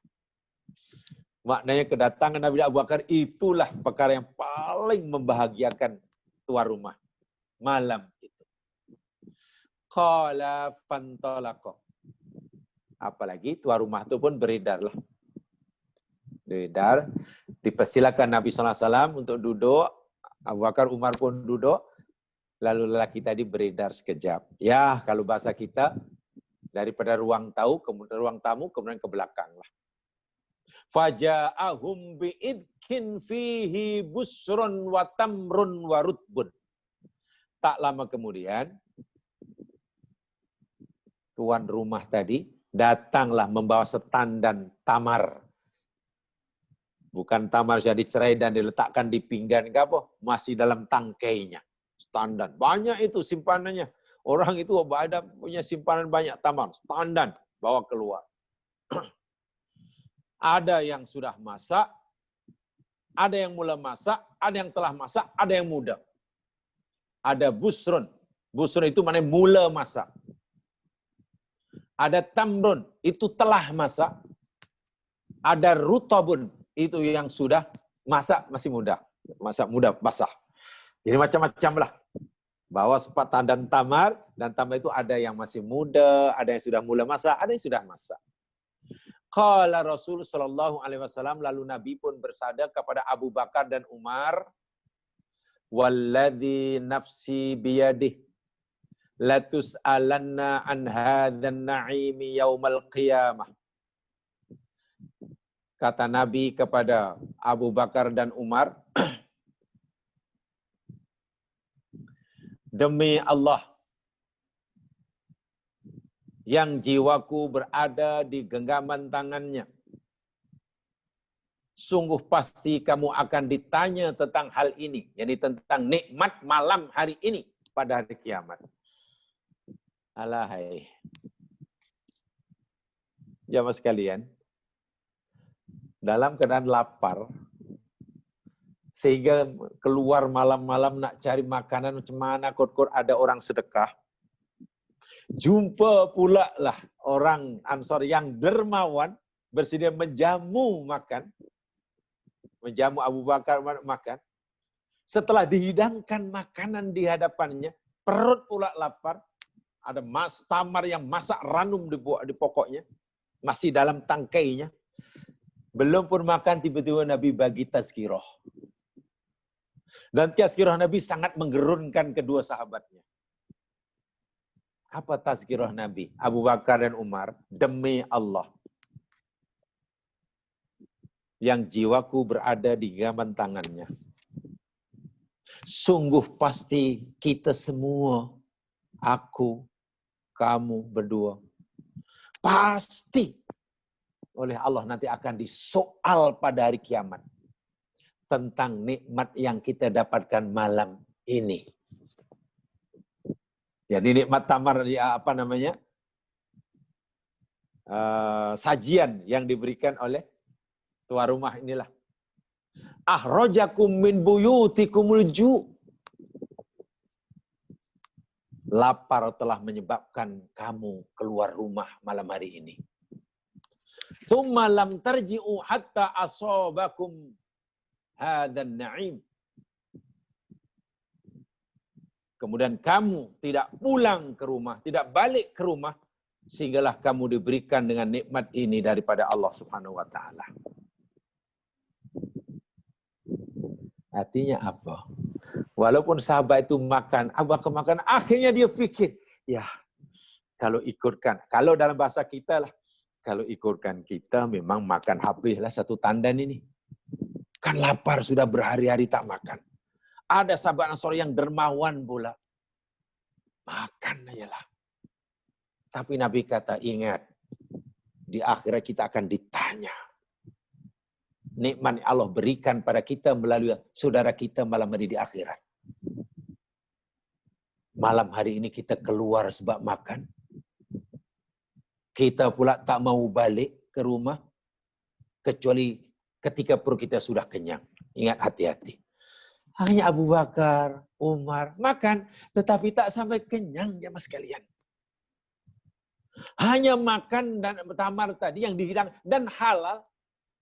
Maknanya kedatangan Nabi Abu Bakar itulah perkara yang paling membahagiakan tuan rumah malam itu. Qala fantalaqa. Apalagi tuan rumah itu pun beredarlah. Beredar, dipersilakan Nabi SAW untuk duduk. Abu Bakar, Umar pun duduk. lalu lelaki tadi beredar sekejap. Ya, kalau bahasa kita, daripada ruang tamu, kemudian ke belakang lah. Faja'ahum bi'idkin fihi busrun wa tamrun wa rutbun. Tak lama kemudian, tuan rumah tadi datanglah membawa setandan tamar. Bukan tamar sudah dicerai dan diletakkan di pinggan, enggak apa, masih dalam tangkainya. Setandan. Banyak itu simpanannya. Orang itu ada punya simpanan banyak tamar. Setandan, bawa keluar. Ada yang sudah masak, ada yang mula masak, ada yang telah masak, ada yang muda. Ada busrun. Busrun itu maknanya mula masak. Ada tamrun, itu telah masak. Ada rutabun, itu yang sudah masak masih muda. Masak muda, basah. Jadi macam-macam lah. Bawa sepadan tamar, dan tamar itu ada yang masih muda, ada yang sudah mula masak, ada yang sudah masak. Qala Rasul sallallahu alaihi wasallam, lalu Nabi pun bersabda kepada Abu Bakar dan Umar, walladzi nafsi biyadih latus'alanna an hadzan na'imi yaumal qiyamah. Kata Nabi kepada Abu Bakar dan Umar, demi Allah yang jiwaku berada di genggaman tangannya, sungguh pasti kamu akan ditanya tentang hal ini, yakni tentang nikmat malam hari ini pada hari kiamat. Alahai. Jamaah sekalian, dalam keadaan lapar, sehingga keluar malam-malam nak cari makanan macam mana, kot-kot ada orang sedekah. Jumpa pula lah orang Ansor yang dermawan bersedia menjamu makan, menjamu Abu Bakar makan. Setelah dihidangkan makanan di hadapannya, perut pula lapar, ada tamar yang masak ranum di pokoknya, masih dalam tangkainya. Belum pun makan, tiba-tiba Nabi bagi tazkirah. Dan tazkirah Nabi sangat menggerunkan kedua sahabatnya. Apa tazkirah Nabi? Abu Bakar dan Umar, demi Allah yang jiwaku berada di genggaman tangannya, sungguh pasti kita semua, aku, kamu berdua, pasti oleh Allah nanti akan disoal pada hari kiamat tentang nikmat yang kita dapatkan malam ini. Jadi nikmat tamar, apa namanya, sajian yang diberikan oleh tuan rumah inilah. Ahrajakum min buyutikumul ju'. Lapar telah menyebabkan kamu keluar rumah malam hari ini. Tsumma lam tarji'u hatta asabakum hadzal na'im. Kemudian kamu tidak pulang ke rumah, tidak balik ke rumah, sehinggalah kamu diberikan dengan nikmat ini daripada Allah Subhanahu wa taala. Artinya apa? Walaupun sahabat itu makan, Abu Bakar makan, akhirnya dia fikir, ya kalau ikutkan, kalau dalam bahasa kita lah, kalau ikutkan kita memang makan habislah satu tandan ini. Kan lapar sudah berhari-hari tak makan. Ada sahabat Ansor yang dermawan pula. Makan ajalah. Tapi Nabi kata, ingat, di akhirat kita akan ditanya. Nikmat Allah berikan pada kita melalui saudara kita malam hari di akhirat. Malam hari ini kita keluar sebab makan. Kita pula tak mau balik ke rumah, kecuali ketika perut kita sudah kenyang. Ingat, hati-hati. Hanya Abu Bakar, Umar, makan, tetapi tak sampai kenyang, jemaah sekalian. Hanya makan dan tamar tadi yang dihidang dan halal,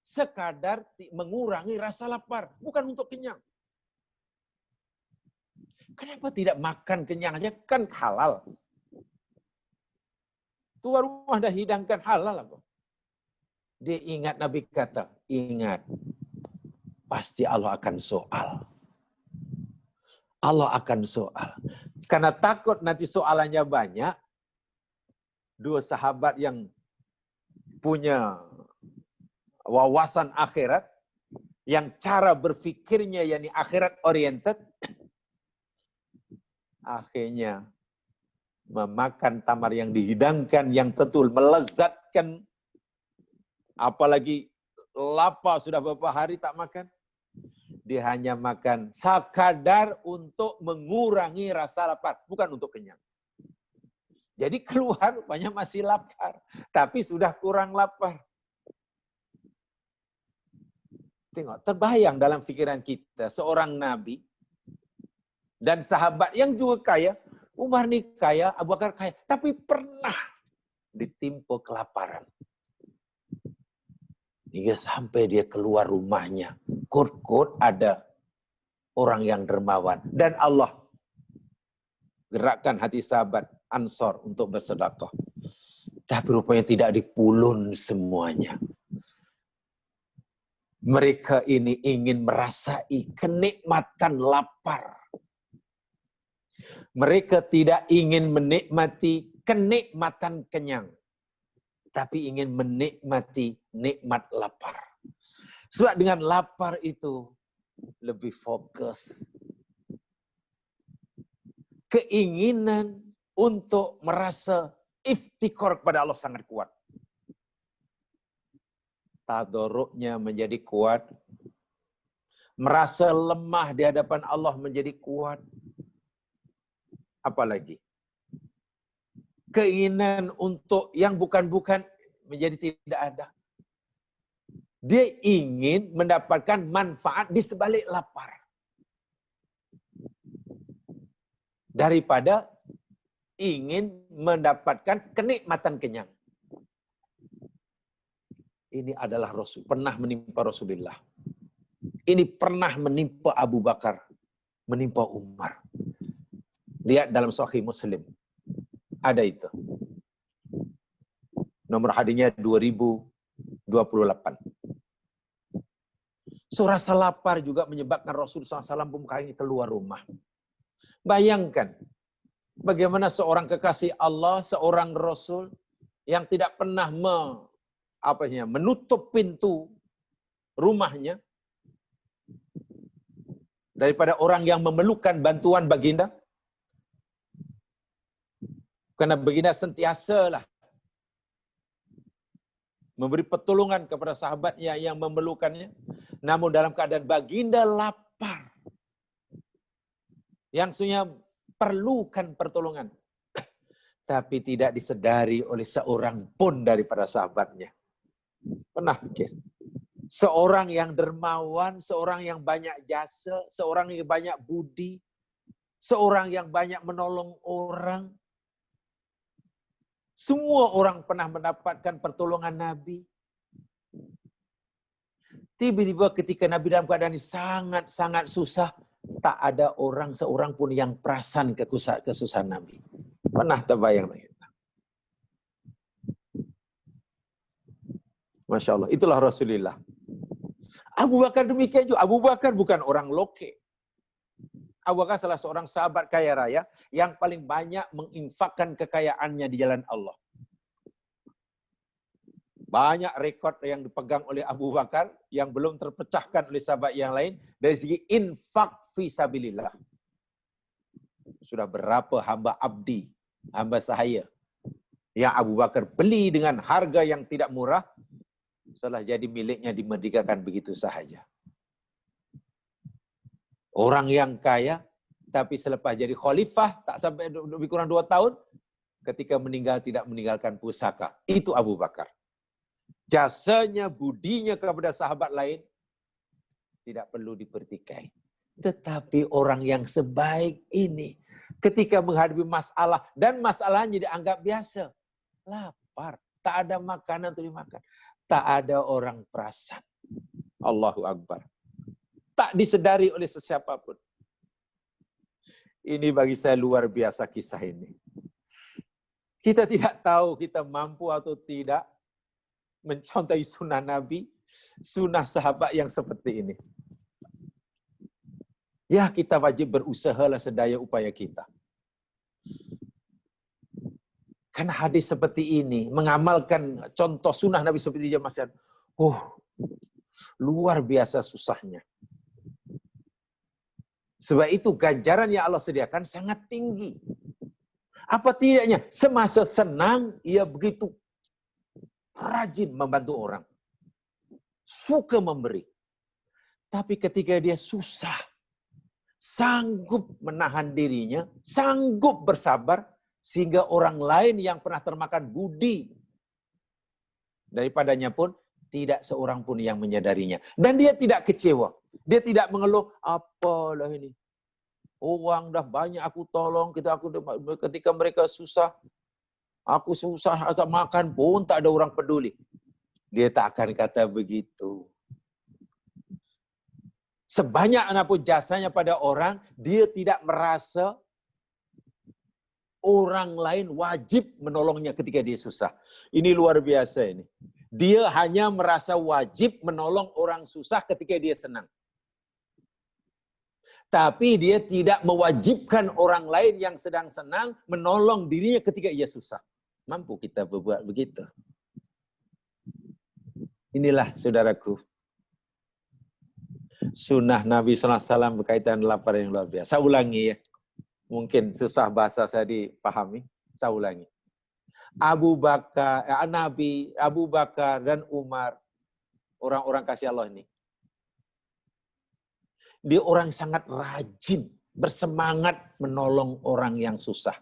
sekadar mengurangi rasa lapar, bukan untuk kenyang. Kenapa tidak makan kenyang aja, kan halal. Tuan rumah dah hidangkan halal apa? Dia ingat Nabi kata, ingat, pasti Allah akan soal. Allah akan soal. Karena takut nanti soalannya banyak, dua sahabat yang punya wawasan akhirat, yang cara berfikirnya yakni akhirat oriented, akhirnya memakan tamar yang dihidangkan, yang tentu melezatkan, apalagi lapar sudah beberapa hari tak makan. Dia hanya makan sekadar untuk mengurangi rasa lapar, bukan untuk kenyang. Jadi keluar rupanya masih lapar, tapi sudah kurang lapar. Tengok, terbayang dalam pikiran kita seorang nabi dan sahabat yang juga kaya. Umar nih kaya, Abu Bakar kaya, tapi pernah ditimpa kelaparan. Hingga sampai dia keluar rumahnya, kut-kut ada orang yang dermawan. Dan Allah gerakkan hati sahabat Ansor untuk bersedekah. Tapi rupanya tidak dipulun semuanya. Mereka ini ingin merasai kenikmatan lapar. Mereka tidak ingin menikmati kenikmatan kenyang, tapi ingin menikmati nikmat lapar. Sebab dengan lapar itu lebih fokus. Keinginan untuk merasa iftikar kepada Allah sangat kuat. Tadoruknya menjadi kuat. Merasa lemah di hadapan Allah menjadi kuat. Apalagi keinginan untuk yang bukan-bukan menjadi tidak ada. Dia ingin mendapatkan manfaat di sebalik lapar. Daripada ingin mendapatkan kenikmatan kenyang. Ini adalah Rasul, pernah menimpa Rasulullah. Ini pernah menimpa Abu Bakar, menimpa Umar. Lihat dalam Sahih Muslim. Ada itu. Nomor hadisnya 2028. So, rasa lapar juga menyebabkan Rasulullah SAW pun keluar rumah. Bayangkan, bagaimana seorang kekasih Allah, seorang Rasul, yang tidak pernah menutup pintu rumahnya, daripada orang yang memerlukan bantuan baginda. Karena baginda sentiasalah memberi pertolongan kepada sahabatnya yang memerlukannya. Namun dalam keadaan baginda lapar, yang sebenarnya perlukan pertolongan, tapi tidak disedari oleh seorang pun daripada sahabatnya. Pernah pikir? Seorang yang dermawan, seorang yang banyak jasa, seorang yang banyak budi, seorang yang banyak menolong orang. Semua orang pernah mendapatkan pertolongan Nabi. Tiba-tiba ketika Nabi dalam keadaan ini sangat-sangat susah, tak ada seorang pun yang perasan kesusahan Nabi. Pernah terbayang kita? Masya Allah, itulah Rasulullah. Abu Bakar demikian juga. Abu Bakar bukan orang loke. Abu Bakar salah seorang sahabat kaya raya yang paling banyak menginfakkan kekayaannya di jalan Allah. Banyak rekod yang dipegang oleh Abu Bakar yang belum terpecahkan oleh sahabat yang lain dari segi infak fisabilillah. Sudah berapa hamba abdi, hamba sahaya yang Abu Bakar beli dengan harga yang tidak murah, setelah jadi miliknya dimerdekakan begitu sahaja. Orang yang kaya, tapi selepas jadi khalifah, tak sampai lebih kurang 2 tahun, ketika meninggal tidak meninggalkan pusaka. Itu Abu Bakar. Jasanya, budinya kepada sahabat lain, tidak perlu dipertikai. Tetapi orang yang sebaik ini, ketika menghadapi masalah, dan masalahnya dianggap biasa, lapar, tak ada makanan untuk dimakan, tak ada orang perasan. Allahu Akbar. Tak disedari oleh sesiapapun. Ini bagi saya luar biasa kisah ini. Kita tidak tahu kita mampu atau tidak mencontohi sunnah Nabi, sunnah sahabat yang seperti ini. Ya, kita wajib berusahalah sedaya upaya kita. Kan hadis seperti ini, mengamalkan contoh sunnah Nabi seperti di zaman sekarang. Luar biasa susahnya. Sebab itu ganjaran yang Allah sediakan sangat tinggi. Apa tidaknya, semasa senang, ia begitu rajin membantu orang. Suka memberi. Tapi ketika dia susah, sanggup menahan dirinya, sanggup bersabar, sehingga orang lain yang pernah termakan budi daripadanya pun tidak seorang pun yang menyadarinya. Dan dia tidak kecewa. Dia tidak mengeluh, apalah ini. Orang dah banyak aku tolong, ketika mereka susah, aku susah asal makan pun tak ada orang peduli. Dia tak akan kata begitu. Sebanyak apapun jasanya pada orang, dia tidak merasa orang lain wajib menolongnya ketika dia susah. Ini luar biasa ini. Dia hanya merasa wajib menolong orang susah ketika dia senang. Tapi dia tidak mewajibkan orang lain yang sedang senang menolong dirinya ketika ia susah. Mampu kita berbuat begitu? Inilah saudaraku, sunnah Nabi SAW berkaitan lapar yang luar biasa. Saya ulangi ya. Mungkin susah bahasa saya dipahami. Saya ulangi. Abu Bakar dan Umar, orang-orang kasih Allah ini, dia orang sangat rajin, bersemangat menolong orang yang susah.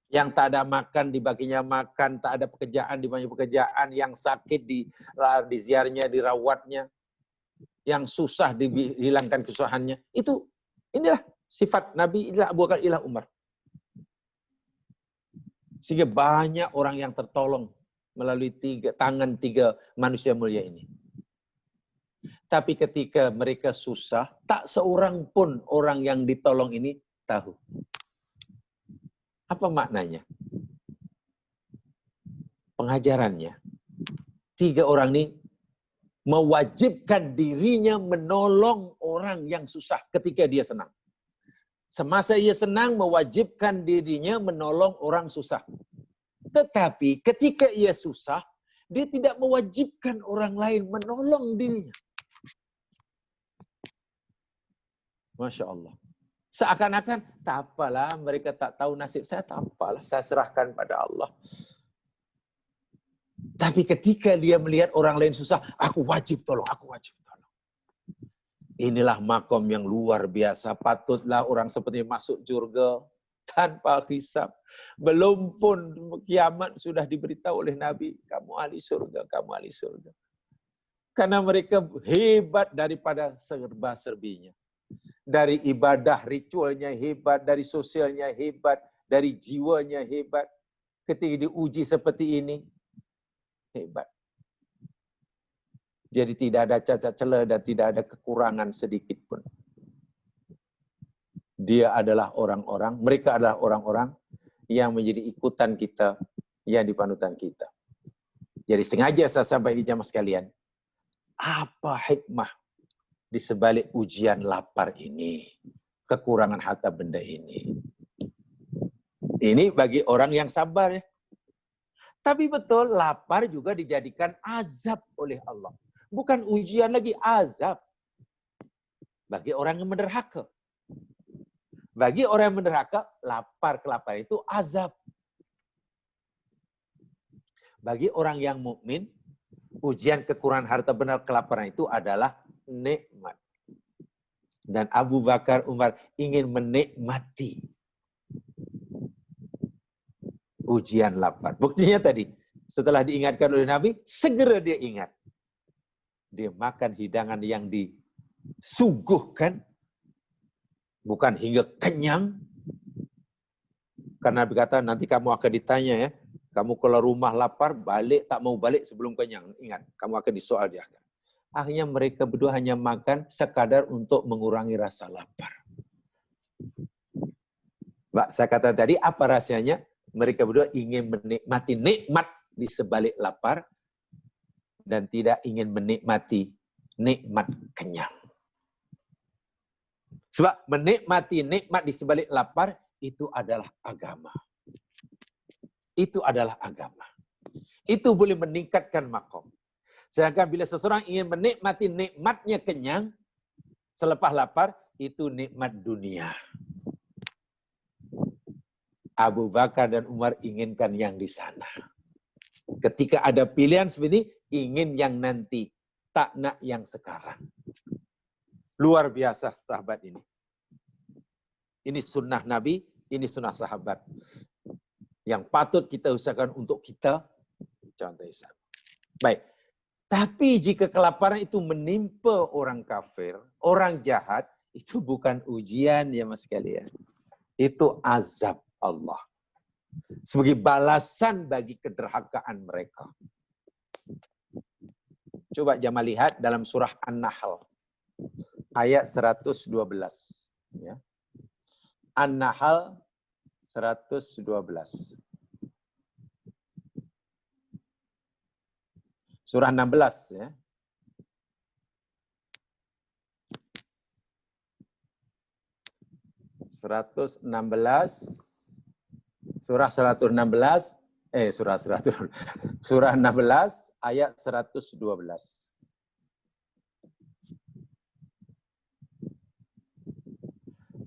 Yang tak ada makan, dibaginya makan, tak ada pekerjaan, dibagi pekerjaan, yang sakit, diziarnya, dirawatnya, yang susah, dihilangkan kesusahannya. Inilah sifat Nabi, inilah Abu Bakar, inilah Umar. Sehingga banyak orang yang tertolong melalui tangan tiga manusia mulia ini. Tapi ketika mereka susah, tak seorang pun orang yang ditolong ini tahu. Apa maknanya? Pengajarannya. Tiga orang ini mewajibkan dirinya menolong orang yang susah ketika dia senang. Semasa ia senang, mewajibkan dirinya menolong orang susah. Tetapi ketika ia susah, dia tidak mewajibkan orang lain menolong dirinya. Masya Allah. Seakan-akan, tak apalah, mereka tak tahu nasib saya, tak apalah, saya serahkan pada Allah. Tapi ketika dia melihat orang lain susah, aku wajib tolong, aku wajib tolong. Inilah makom yang luar biasa. Patutlah orang seperti masuk surga tanpa hisab. Belum pun kiamat sudah diberitahu oleh Nabi, kamu ahli surga, kamu ahli surga. Karena mereka hebat daripada serba-serbinya. Dari ibadah, ritualnya hebat, dari sosialnya hebat, dari jiwanya hebat. Ketika diuji seperti ini, hebat. Jadi tidak ada cacat celah dan tidak ada kekurangan sedikit pun. Dia adalah orang-orang, mereka adalah orang-orang yang menjadi ikutan kita, yang di panutan kita. Jadi sengaja saya sampai di jamaah sekalian, apa hikmah di sebalik ujian lapar ini, kekurangan harta benda ini? Ini bagi orang yang sabar ya. Tapi betul, lapar juga dijadikan azab oleh Allah. Bukan ujian lagi, azab. Bagi orang yang menderhaka. Bagi orang yang menderhaka, kelaparan itu azab. Bagi orang yang mukmin, ujian kekurangan harta benda, kelaparan itu adalah nikmat. Dan Abu Bakar, Umar ingin menikmati ujian lapar. Buktinya tadi, setelah diingatkan oleh Nabi, segera dia ingat. Dia makan hidangan yang disuguhkan, bukan hingga kenyang. Karena Nabi kata, nanti kamu akan ditanya ya, kamu kalau rumah lapar, balik tak mau balik sebelum kenyang. Ingat, kamu akan disoal di akhirat. Akhirnya mereka berdua hanya makan sekadar untuk mengurangi rasa lapar. Mbak, saya kata tadi, apa rahasianya? Mereka berdua ingin menikmati nikmat di sebalik lapar, dan tidak ingin menikmati nikmat kenyang. Sebab menikmati nikmat di sebalik lapar, itu adalah agama. Itu adalah agama. Itu boleh meningkatkan makom. Sedangkan bila seseorang ingin menikmati nikmatnya kenyang, selepas lapar, itu nikmat dunia. Abu Bakar dan Umar inginkan yang di sana. Ketika ada pilihan seperti ini, ingin yang nanti, tak nak yang sekarang. Luar biasa sahabat ini. Ini sunnah Nabi, ini sunnah sahabat. Yang patut kita usahakan untuk kita contoh Islam. Baik. Tapi jika kelaparan itu menimpa orang kafir, orang jahat, itu bukan ujian ya mas sekalian. Itu azab Allah. Sebagai balasan bagi kederhakaan mereka. Coba jamaah lihat dalam surah An-Nahl. Ayat 112. Ya. An-Nahl 112. Surah 16 ya. Surah 116 surah 16 ayat 112.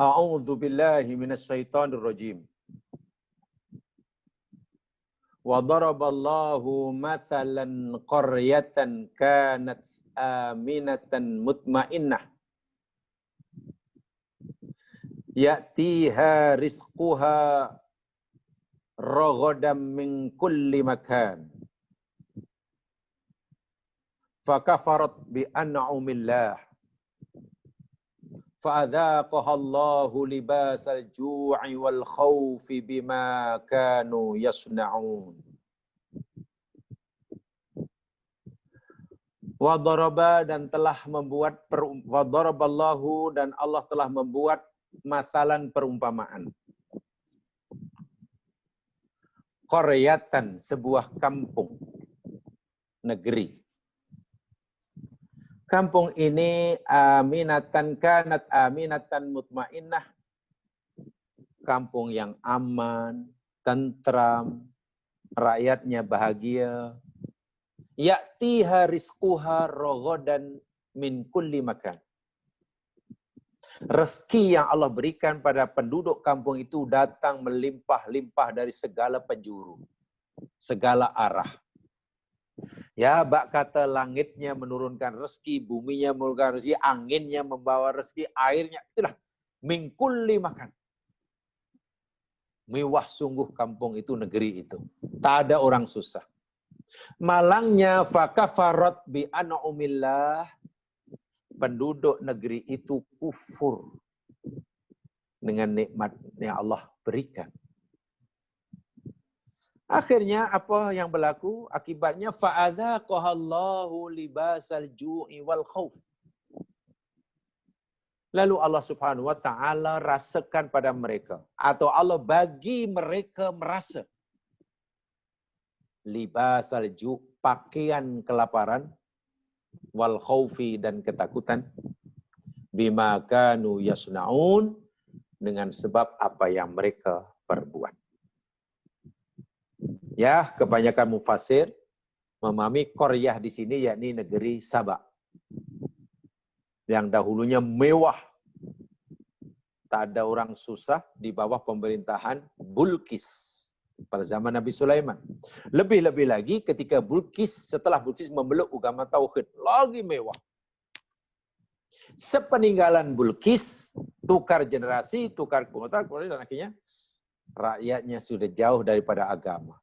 A'udzu billahi minasy syaithanir rajim. Wa daraballahu mathalan qaryatan kanat aminatan mutmainnah ya'tiha rizquha raghadan min kulli makan fakafarat bi an'amillah fa'adzaqaha Allahu libasal ju'i wal khaufi bima kanu yasna'un. Wa daraba dan telah membuat wa daraballahu dan Allah telah membuat masalan perumpamaan. Qaryatan sebuah kampung negeri. Kampung ini aminatan kanat aminatan mutmainnah. Kampung yang aman, tentram, rakyatnya bahagia. Ya'tiha rizquha raghadan min kulli makan. Rezeki yang Allah berikan pada penduduk kampung itu datang melimpah-limpah dari segala penjuru, segala arah. Ya, bak kata langitnya menurunkan rezeki, buminya menurunkan rezeki, anginnya membawa rezeki, airnya, itulah min kulli makan. Mewah sungguh kampung itu, negeri itu. Tak ada orang susah. Malangnya fakafarat bi an'amillah, penduduk negeri itu kufur dengan nikmat yang Allah berikan. Akhirnya apa yang berlaku? Akibatnya fa'adzaqahallahu libasal ju'i wal khauf. Lalu Allah Subhanahu wa taala rasakan pada mereka atau Allah bagi mereka merasa libasal ju', pakaian kelaparan, wal khaufi dan ketakutan, bima kanu yasnaun, dengan sebab apa yang mereka perbuat. Ya, kebanyakan mufasir memahami Qaryah di sini yakni negeri Sabak. Yang dahulunya mewah. Tak ada orang susah di bawah pemerintahan Bulqis pada zaman Nabi Sulaiman. Lebih-lebih lagi ketika setelah Bulqis memeluk agama tauhid, lagi mewah. Sepeninggalan Bulqis, tukar generasi, tukar kota, dan akhirnya rakyatnya sudah jauh daripada agama.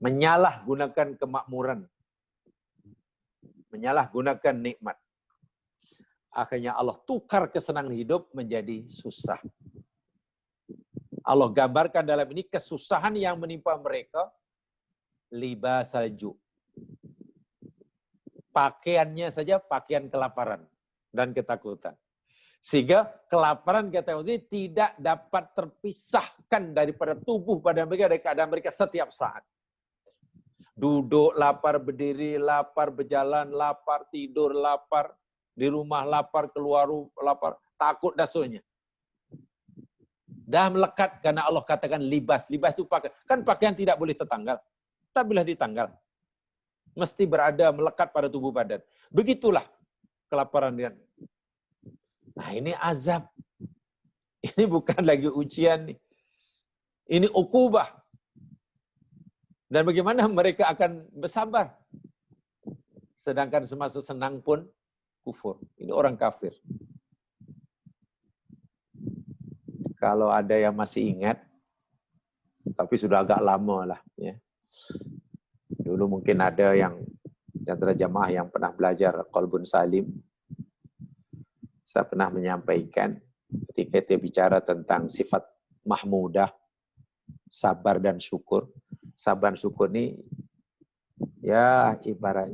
Menyalahgunakan kemakmuran. Menyalahgunakan nikmat. Akhirnya Allah tukar kesenangan hidup menjadi susah. Allah gambarkan dalam ini kesusahan yang menimpa mereka, libasal ju'. Pakaiannya saja pakaian kelaparan dan ketakutan. Sehingga kelaparan ketakutan ini tidak dapat terpisahkan daripada tubuh pada mereka, dari keadaan mereka setiap saat. Duduk lapar, berdiri lapar, berjalan lapar, tidur lapar, di rumah lapar, keluar lapar, takut dan sebagainya. Dah melekat karena Allah katakan libas. Libas itu pakaian. Kan pakaian tidak boleh tertanggal. Tak boleh ditanggal. Mesti berada melekat pada tubuh badan. Begitulah kelaparan dia. Nah ini azab. Ini bukan lagi ujian nih. Ini ukubah. Dan bagaimana mereka akan bersabar? Sedangkan semasa senang pun kufur. Ini orang kafir. Kalau ada yang masih ingat, tapi sudah agak lama lah. Ya. Dulu mungkin ada yang antara jamaah yang pernah belajar Qalbun Salim. Saya pernah menyampaikan ketika dia bicara tentang sifat mahmudah, sabar dan syukur. Sabar dan syukur ini ya ibarat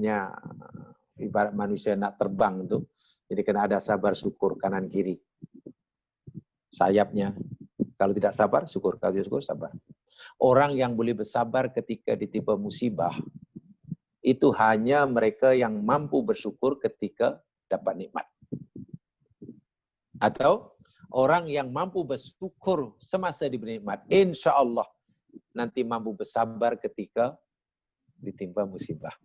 manusia nak terbang tuh. Jadi kena ada sabar syukur kanan kiri. Sayapnya. Kalau tidak sabar, syukur. Kalau tidak syukur, sabar. Orang yang boleh bersabar ketika ditimpa musibah, itu hanya mereka yang mampu bersyukur ketika dapat nikmat. Atau orang yang mampu bersyukur semasa diberi nikmat. Insya Allah nanti mampu bersabar ketika ditimpa musibah.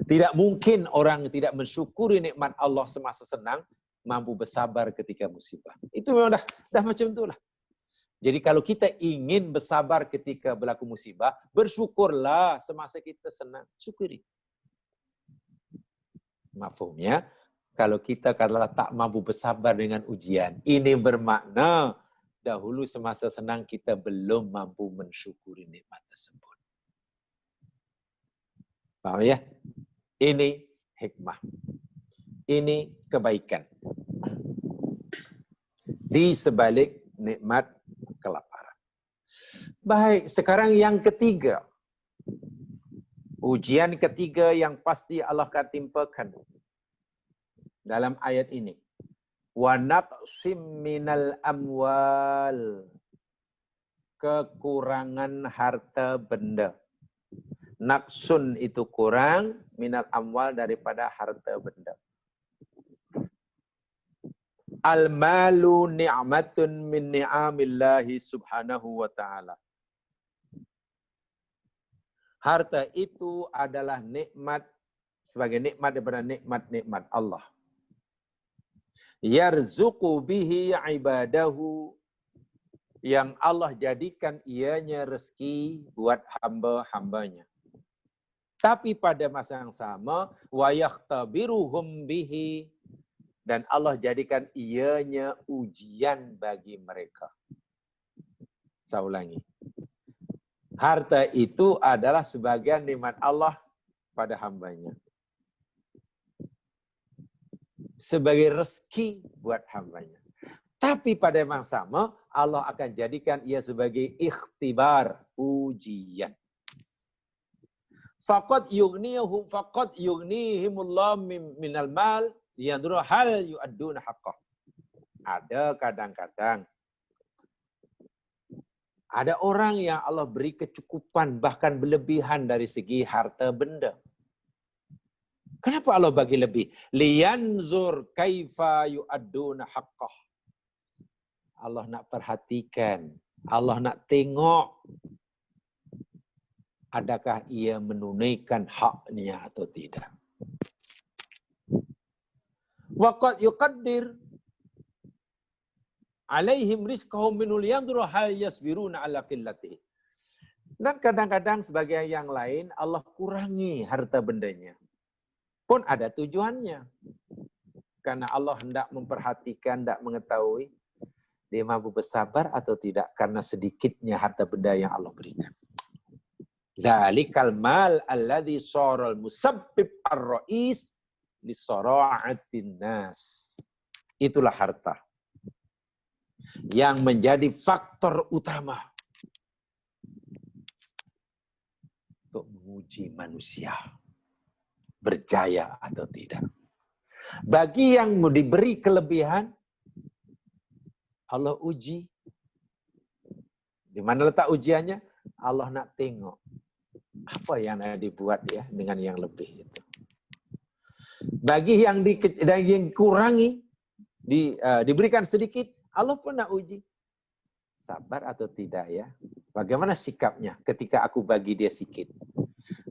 Tidak mungkin orang tidak mensyukuri nikmat Allah semasa senang, mampu bersabar ketika musibah. Itu memang dah macam itulah. Jadi kalau kita ingin bersabar ketika berlaku musibah, bersyukurlah semasa kita senang. Syukuri. Mafhumnya, kalau kita katakanlah tak mampu bersabar dengan ujian, ini bermakna dahulu semasa senang kita belum mampu mensyukuri nikmat tersebut. Paham ya? Ini hikmah. Ini kebaikan. Di sebalik nikmat kelaparan. Baik, sekarang yang ketiga. Ujian ketiga yang pasti Allah akan timpakan dalam ayat ini. Wa naqsim minal amwal. Kekurangan harta benda. Naqsun itu kurang, minal amwal daripada harta benda. Al-malu ni'matun min ni'amillahi subhanahu wa ta'ala. Harta itu adalah nikmat, sebagai nikmat daripada nikmat-nikmat Allah. Yarzuqu bihi ibadahu, yang Allah jadikan ianya rezeki buat hamba-hambanya. Tapi pada masa yang sama, wa yakhtabiruhum bihi, dan Allah jadikan ianya ujian bagi mereka. Saya ulangi. Harta itu adalah sebagian nikmat Allah pada hambanya. Sebagai rezeki buat hambanya. Tapi pada yang sama, Allah akan jadikan ia sebagai ikhtibar, ujian. Faqad yughnihimullah minal mal yanduru hal yu'adduna haqqah. Ada kadang-kadang ada orang yang Allah beri kecukupan bahkan berlebihan dari segi harta benda. Kenapa Allah bagi lebih? Liyanzur kaifa yu'adduna haqqah. Allah nak perhatikan, Allah nak tengok adakah ia menunaikan haknya atau tidak. Waqad yuqaddir alaihim rizqahum minul yanzuru hal yasbiruna ala qillatihi. Dan kadang-kadang sebagai yang lain Allah kurangi harta bendanya. Pun ada tujuannya. Karena Allah hendak memperhatikan, hendak mengetahui dia mampu bersabar atau tidak karena sedikitnya harta benda yang Allah berikan. Dzalikal mal alladzi saral musabbib ar-ra'is li sara'atin nas. Itulah harta yang menjadi faktor utama untuk menguji manusia berjaya atau tidak. Bagi yang diberi kelebihan, Allah uji. Di mana letak ujiannya? Allah nak tengok apa yang ada dibuat ya dengan yang lebih itu. Bagi yang dikurangi, diberikan sedikit, Allah pun nak uji. Sabar atau tidak ya? Bagaimana sikapnya ketika aku bagi dia sedikit?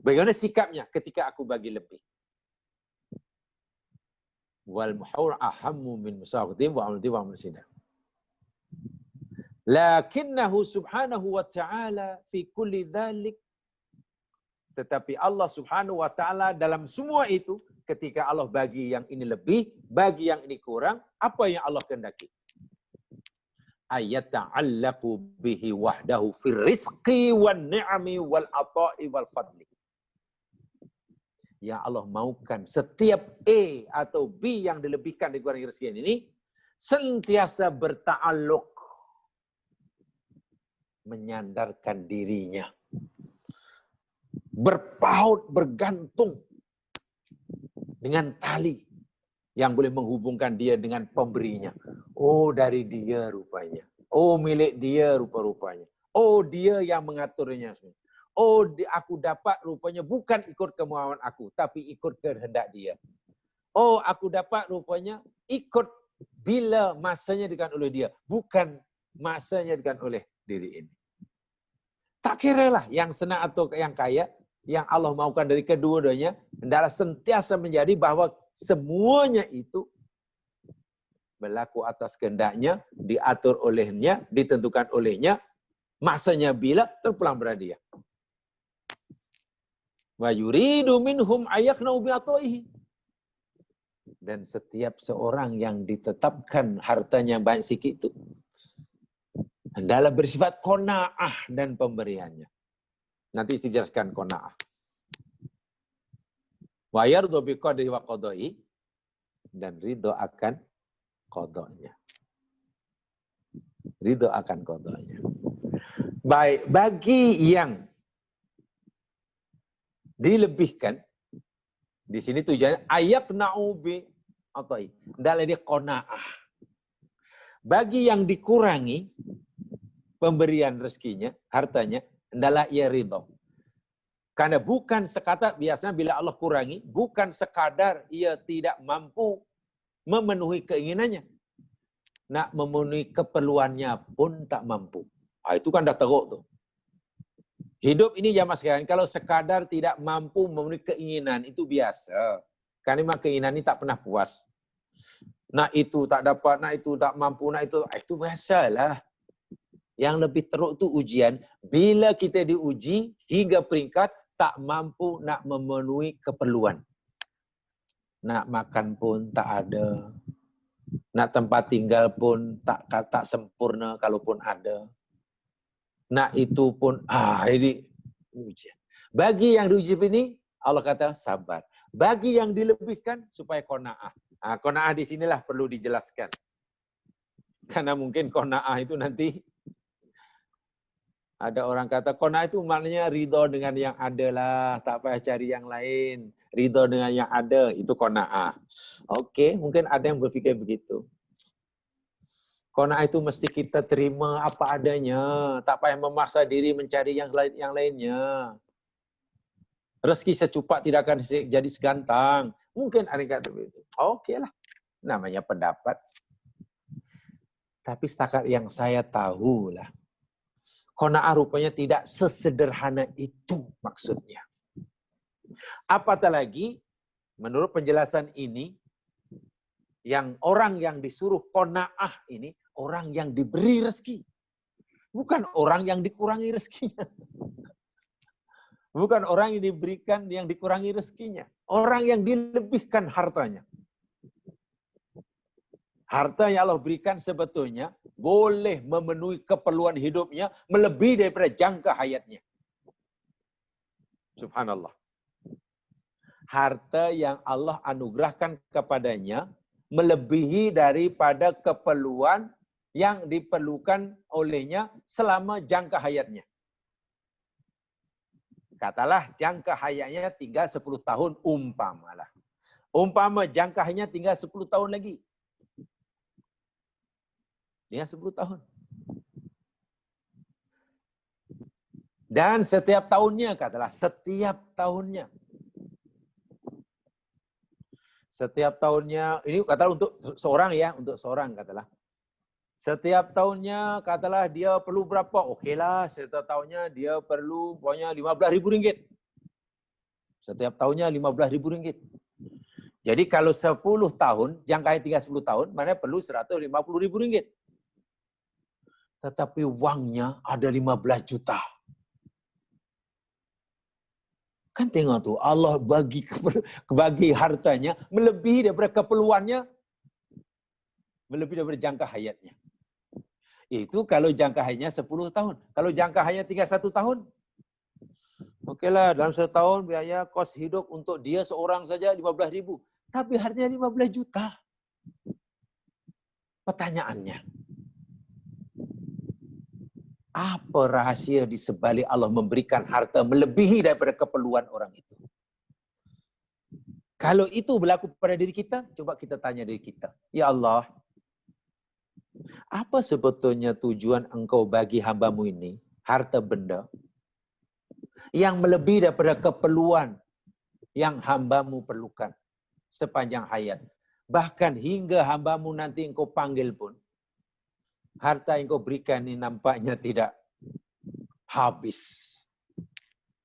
Bagaimana sikapnya ketika aku bagi lebih? Wal muhawar ahammu min musawwatim wa amdi wa amsida. Lakinnahu subhanahu wa ta'ala fi kulli dhalik. Tetapi Allah subhanahu wa ta'ala dalam semua itu, ketika Allah bagi yang ini lebih, bagi yang ini kurang, apa yang Allah kehendaki? Ayat ta'allaqu bihi wahdahu fir rizqi wan ni'ami wal ata'i wal fadli. Yang Allah maukan setiap A atau B yang dilebihkan di kurang rezeki ini sentiasa berta'alluq, menyandarkan dirinya, berpaut, bergantung dengan tali yang boleh menghubungkan dia dengan pemberinya. Oh, dari dia rupanya. Oh, milik dia rupa-rupanya. Oh, dia yang mengaturnya. Oh, aku dapat rupanya bukan ikut kemauan aku, tapi ikut kehendak dia. Oh, aku dapat rupanya ikut bila masanya diberikan oleh dia, bukan masanya diberikan oleh diri ini. Tak kiralah yang senang atau yang kaya, yang Allah maukan dari kedua-duanya, hendaklah sentiasa menjadi bahwa semuanya itu berlaku atas kehendaknya, diatur olehnya, ditentukan olehnya, masanya bila terpulang pada dia. Wa yuridu minhum ayaknau bi'ataihi. Dan setiap seorang yang ditetapkan hartanya banyak sikit itu hendaklah bersifat qanaah dan pemberiannya. Nanti saya jelaskan qanaah. Wa yardu biqadri wa qadai, dan ridho akan qadanya. Ridho akan qadanya. Baik, bagi yang dilebihkan, di sini tujuannya ayaqna'u bi atai. Hendaklah dia qanaah. Bagi yang dikurangi pemberian rezekinya, hartanya, hendaklah ia ridho. Karena bukan sekadar, biasanya bila Allah kurangi, bukan sekadar ia tidak mampu memenuhi keinginannya. Nak memenuhi keperluannya pun tak mampu. Itu kan dah teruk tuh. Hidup ini zaman sekarang, kalau sekadar tidak mampu memenuhi keinginan, itu biasa. Karena memang keinginan ini tak pernah puas. Nak itu tak dapat, nak itu tak mampu, nak itu biasalah. Yang lebih teruk itu ujian, bila kita diuji hingga peringkat tak mampu nak memenuhi keperluan. Nak makan pun tak ada. Nak tempat tinggal pun tak sempurna kalaupun ada. Nak itu pun, ini ujian. Bagi yang diuji ini, Allah kata sabar. Bagi yang dilebihkan, supaya qanaah. Qanaah di sinilah perlu dijelaskan. Karena mungkin qanaah itu nanti, ada orang kata, qanaah itu maknanya ridho dengan yang ada lah, tak payah cari yang lain. Ridho dengan yang ada, itu qanaah. Oke, mungkin ada yang berpikir begitu. Qanaah itu mesti kita terima apa adanya, tak payah memaksa diri mencari yang lainnya. Rezeki secupak tidak akan jadi segantang. Mungkin ada yang kata begitu. Oke lah, namanya pendapat. Tapi setakat yang saya tahu lah, qanaah rupanya tidak sesederhana itu maksudnya. Apatah lagi, menurut penjelasan ini, yang orang yang disuruh qanaah ini, orang yang diberi rezeki. Bukan orang yang dikurangi rezekinya. Bukan orang yang diberikan, yang dikurangi rezekinya. Orang yang dilebihkan hartanya. Harta yang Allah berikan sebetulnya boleh memenuhi keperluan hidupnya melebihi daripada jangka hayatnya. Subhanallah. Harta yang Allah anugerahkan kepadanya melebihi daripada keperluan yang diperlukan olehnya selama jangka hayatnya. Katalah jangka hayatnya tinggal 10 tahun umpamalah. Umpama jangka hayatnya tinggal 10 tahun lagi. Dia 10 tahun. Dan setiap tahunnya, katalah setiap tahunnya. Setiap tahunnya, ini katalah untuk seorang ya, untuk seorang katalah. Setiap tahunnya katalah dia perlu berapa? Okeylah, setiap tahunnya dia perlu pokoknya RM15,000. Setiap tahunnya RM15,000. Jadi kalau 10 tahun, jangka hayat tinggal 10 tahun, mana perlu RM150,000. Tetapi wangnya ada 15 juta. Kan tengok tu, Allah bagi hartanya melebihi daripada keperluannya, melebihi daripada jangka hayatnya. Itu kalau jangka hayatnya 10 tahun. Kalau jangka hayatnya tinggal 1 tahun, okeylah, dalam 1 tahun biaya kos hidup untuk dia seorang saja 15,000. Tapi hartanya 15 juta. Pertanyaannya, apa rahasia di sebalik Allah memberikan harta melebihi daripada keperluan orang itu? Kalau itu berlaku pada diri kita, coba kita tanya diri kita. Ya Allah, apa sebetulnya tujuan engkau bagi hamba-Mu ini, harta benda, yang melebihi daripada keperluan yang hamba-Mu perlukan sepanjang hayat. Bahkan hingga hamba-Mu nanti engkau panggil pun, harta yang kau berikan ini nampaknya tidak habis.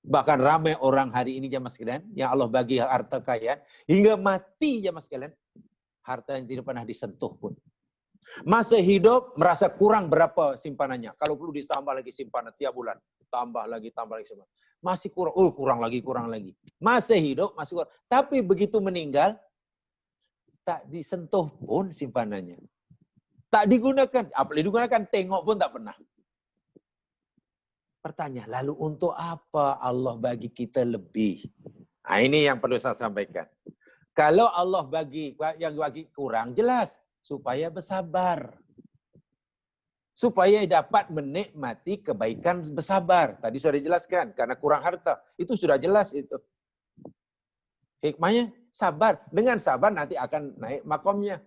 Bahkan ramai orang hari ini jemaah sekalian, yang Allah bagi harta kekayaan, hingga mati jemaah sekalian, harta yang tidak pernah disentuh pun. Masa hidup merasa kurang berapa simpanannya. Kalau perlu ditambah lagi simpanan tiap bulan. Tambah lagi simpanan. Masih kurang, kurang lagi. Masa hidup masih kurang. Tapi begitu meninggal, tak disentuh pun simpanannya. Tak digunakan, apalagi digunakan, tengok pun tak pernah. Pertanyaan, lalu untuk apa Allah bagi kita lebih? Nah, ini yang perlu saya sampaikan. Kalau Allah bagi kurang, jelas supaya bersabar. Supaya dapat menikmati kebaikan bersabar. Tadi sudah dijelaskan, karena kurang harta. Itu sudah jelas itu. Hikmahnya sabar. Dengan sabar nanti akan naik makomnya.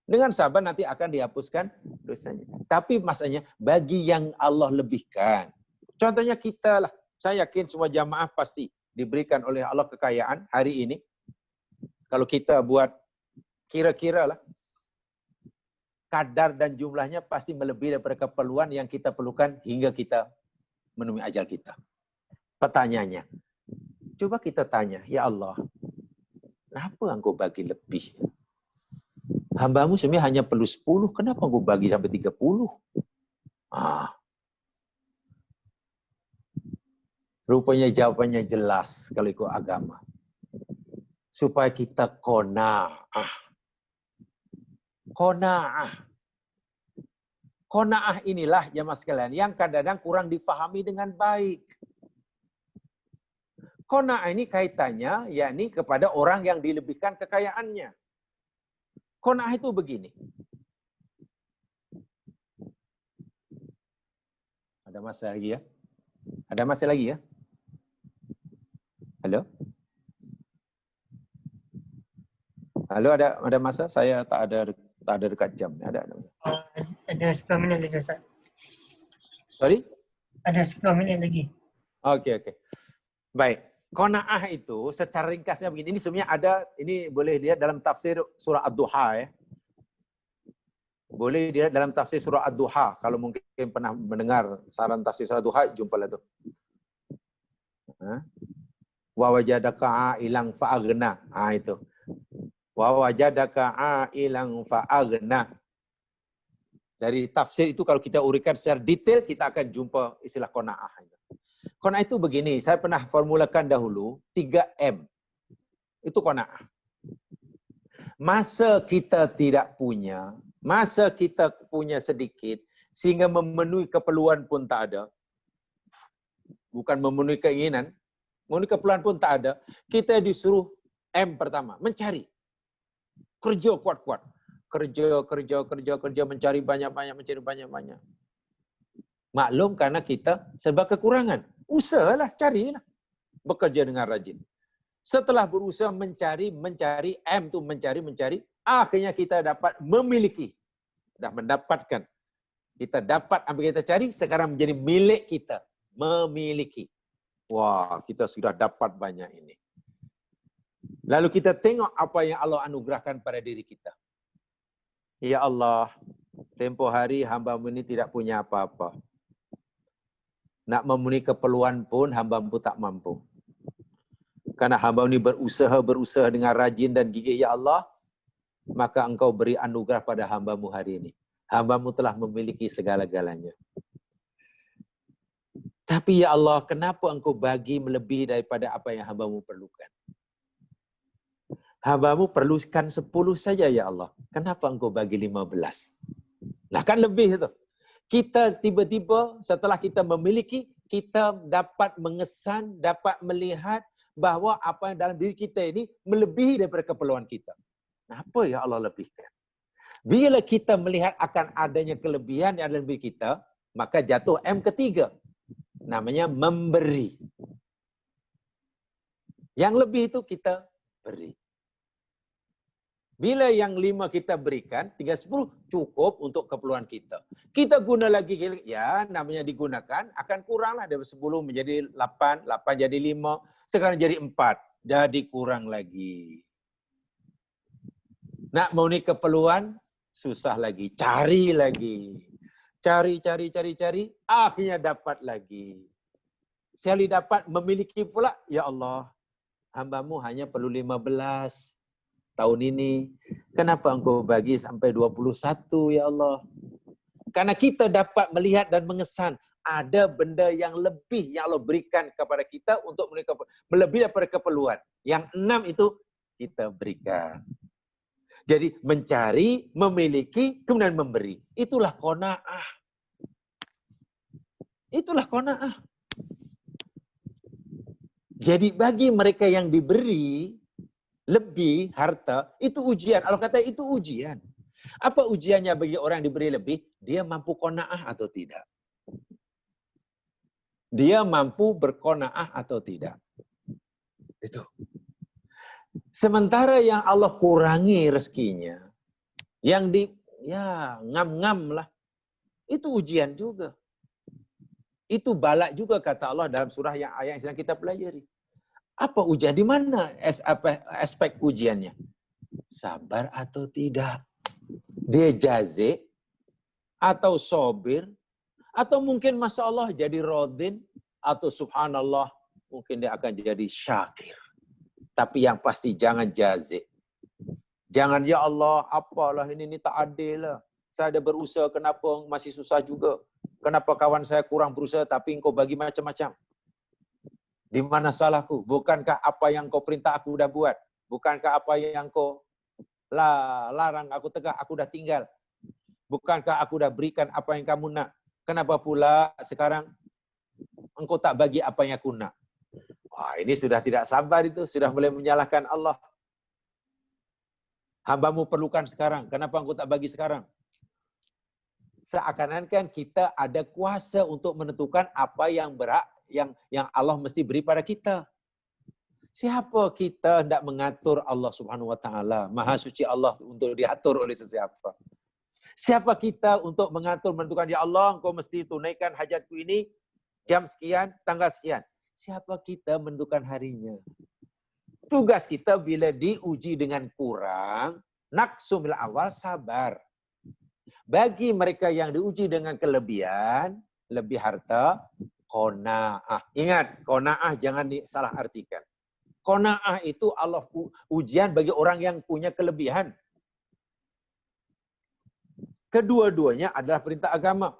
Dengan sabar nanti akan dihapuskan dosanya. Tapi maksudnya bagi yang Allah lebihkan. Contohnya kita lah. Saya yakin semua jamaah pasti diberikan oleh Allah kekayaan hari ini. Kalau kita buat kira-kira lah. Kadar dan jumlahnya pasti melebihi daripada keperluan yang kita perlukan hingga kita menemui ajal kita. Pertanyaannya. Coba kita tanya. Ya Allah. Kenapa engkau bagi lebih? Hamba-Mu sebenarnya hanya perlu 10, kenapa engkau bagi sampai 30? Rupanya jawabannya jelas kalau ikut agama. Supaya kita qanaah. Qanaah inilah jemaah sekalian yang kadang-kadang kurang difahami dengan baik. Qanaah ini kaitannya yakni kepada orang yang dilebihkan kekayaannya. Qanaah itu begini. Ada masa lagi ya? Ada masa lagi ya? Halo? Halo, ada masa? Saya tak ada dekat jam. Ada. Ada 10 minit lagi, Ustaz. Sorry? Ada 10 minit lagi. Okey. Baik. Qanaah itu secara ringkasnya begini. Ini sebenarnya ada, ini boleh lihat dalam tafsir surah Ad-Duha ya. Boleh dilihat dalam tafsir surah Ad-Duha. Kalau mungkin pernah mendengar saran tafsir surah Ad-Duha, jumpalah tu. Wa wajadaka ailan fa'aghna. Itu. Wa wajadaka ailan fa'aghna. Dari tafsir itu kalau kita uraikan secara detail, kita akan jumpa istilah qanaah. Qanaah itu begini, saya pernah formulakan dahulu, 3M. Itu qanaah. Masa kita tidak punya, masa kita punya sedikit, sehingga memenuhi keperluan pun tak ada. Bukan memenuhi keinginan, memenuhi keperluan pun tak ada. Kita disuruh M pertama, mencari. Kerja kuat-kuat. Kerja, mencari banyak-banyak. Maklum karena kita serba kekurangan. Usahalah, carilah. Bekerja dengan rajin. Setelah berusaha mencari, M tu mencari, akhirnya kita dapat memiliki. Dah mendapatkan. Kita dapat apa kita cari, sekarang menjadi milik kita. Memiliki. Wah, kita sudah dapat banyak ini. Lalu kita tengok apa yang Allah anugerahkan pada diri kita. Ya Allah, tempoh hari hamba-Mu ini tidak punya apa-apa. Nak memenuhi keperluan pun hamba-Mu tak mampu. Karena hamba-Mu ini berusaha dengan rajin dan gigih, ya Allah, maka Engkau beri anugerah pada hamba-Mu hari ini. Hamba-Mu telah memiliki segala-galanya. Tapi ya Allah, kenapa Engkau bagi melebihi daripada apa yang hamba-Mu perlukan? Hamba-Mu perlukan 10 saja ya Allah. Kenapa Engkau bagi 15? Nah kan lebih itu. Kita tiba-tiba setelah kita memiliki, kita dapat mengesan, dapat melihat bahwa apa yang dalam diri kita ini melebihi daripada keperluan kita. Nah, apa ya Allah lebihkan? Bila kita melihat akan adanya kelebihan yang ada dalam diri kita, maka jatuh M ketiga. Namanya memberi. Yang lebih itu kita beri. Bila yang 5 kita berikan, tinggal 10 cukup untuk keperluan kita. Kita guna lagi, ya namanya digunakan, akan kuranglah dari 10 menjadi 8, 8 jadi 5, sekarang jadi 4, jadi kurang lagi. Nak memenuhi keperluan, susah lagi, cari lagi. Cari, akhirnya dapat lagi. Sekali dapat, memiliki pula, ya Allah, hamba-Mu hanya perlu 15 tahun ini. Kenapa Engkau bagi sampai 21, ya Allah? Karena kita dapat melihat dan mengesan, ada benda yang lebih yang Allah berikan kepada kita untuk melebihi daripada keperluan. Yang 6 itu kita berikan. Jadi mencari, memiliki, kemudian memberi. Itulah qanaah. Itulah qanaah. Jadi bagi mereka yang diberi lebih harta, itu ujian. Allah kata itu ujian. Apa ujiannya bagi orang yang diberi lebih? Dia mampu qanaah atau tidak? Dia mampu berqanaah atau tidak? Itu. Sementara yang Allah kurangi rezekinya, yang ngam-ngam lah, itu ujian juga. Itu balak juga kata Allah dalam surah yang ayat yang sedang kita pelajari. Apa ujian? Di mana aspek ujiannya? Sabar atau tidak? Dia jazik atau sobir? Atau mungkin Masya Allah jadi rodin? Atau subhanallah mungkin dia akan jadi syakir. Tapi yang pasti jangan jazik. Jangan, ya Allah, apalah ini tak adil lah. Saya ada berusaha, kenapa masih susah juga? Kenapa kawan saya kurang berusaha tapi engkau bagi macam-macam? Di mana salahku? Bukankah apa yang kau perintah aku dah buat? Bukankah apa yang kau larang aku tegak, aku dah tinggal? Bukankah aku dah berikan apa yang kamu nak? Kenapa pula sekarang engkau tak bagi apa yang aku nak? Wah, ini sudah tidak sabar itu. Sudah mulai menyalahkan Allah. Hamba-Mu perlukan sekarang. Kenapa engkau tak bagi sekarang? Seakan-akan kita ada kuasa untuk menentukan apa yang berhak yang Allah mesti beri pada kita. Siapa kita hendak mengatur Allah Subhanahu wa taala? Maha suci Allah untuk diatur oleh sesiapa. Siapa kita untuk mengatur menentukan, ya Allah, engkau mesti tunaikan hajatku ini jam sekian, tanggal sekian. Siapa kita menentukan harinya? Tugas kita bila diuji dengan kurang, naqsu bil awal, sabar. Bagi mereka yang diuji dengan kelebihan, lebih harta, qanaah. Ingat, qanaah jangan disalah artikan. Qanaah itu Allah ujian bagi orang yang punya kelebihan. Kedua-duanya adalah perintah agama.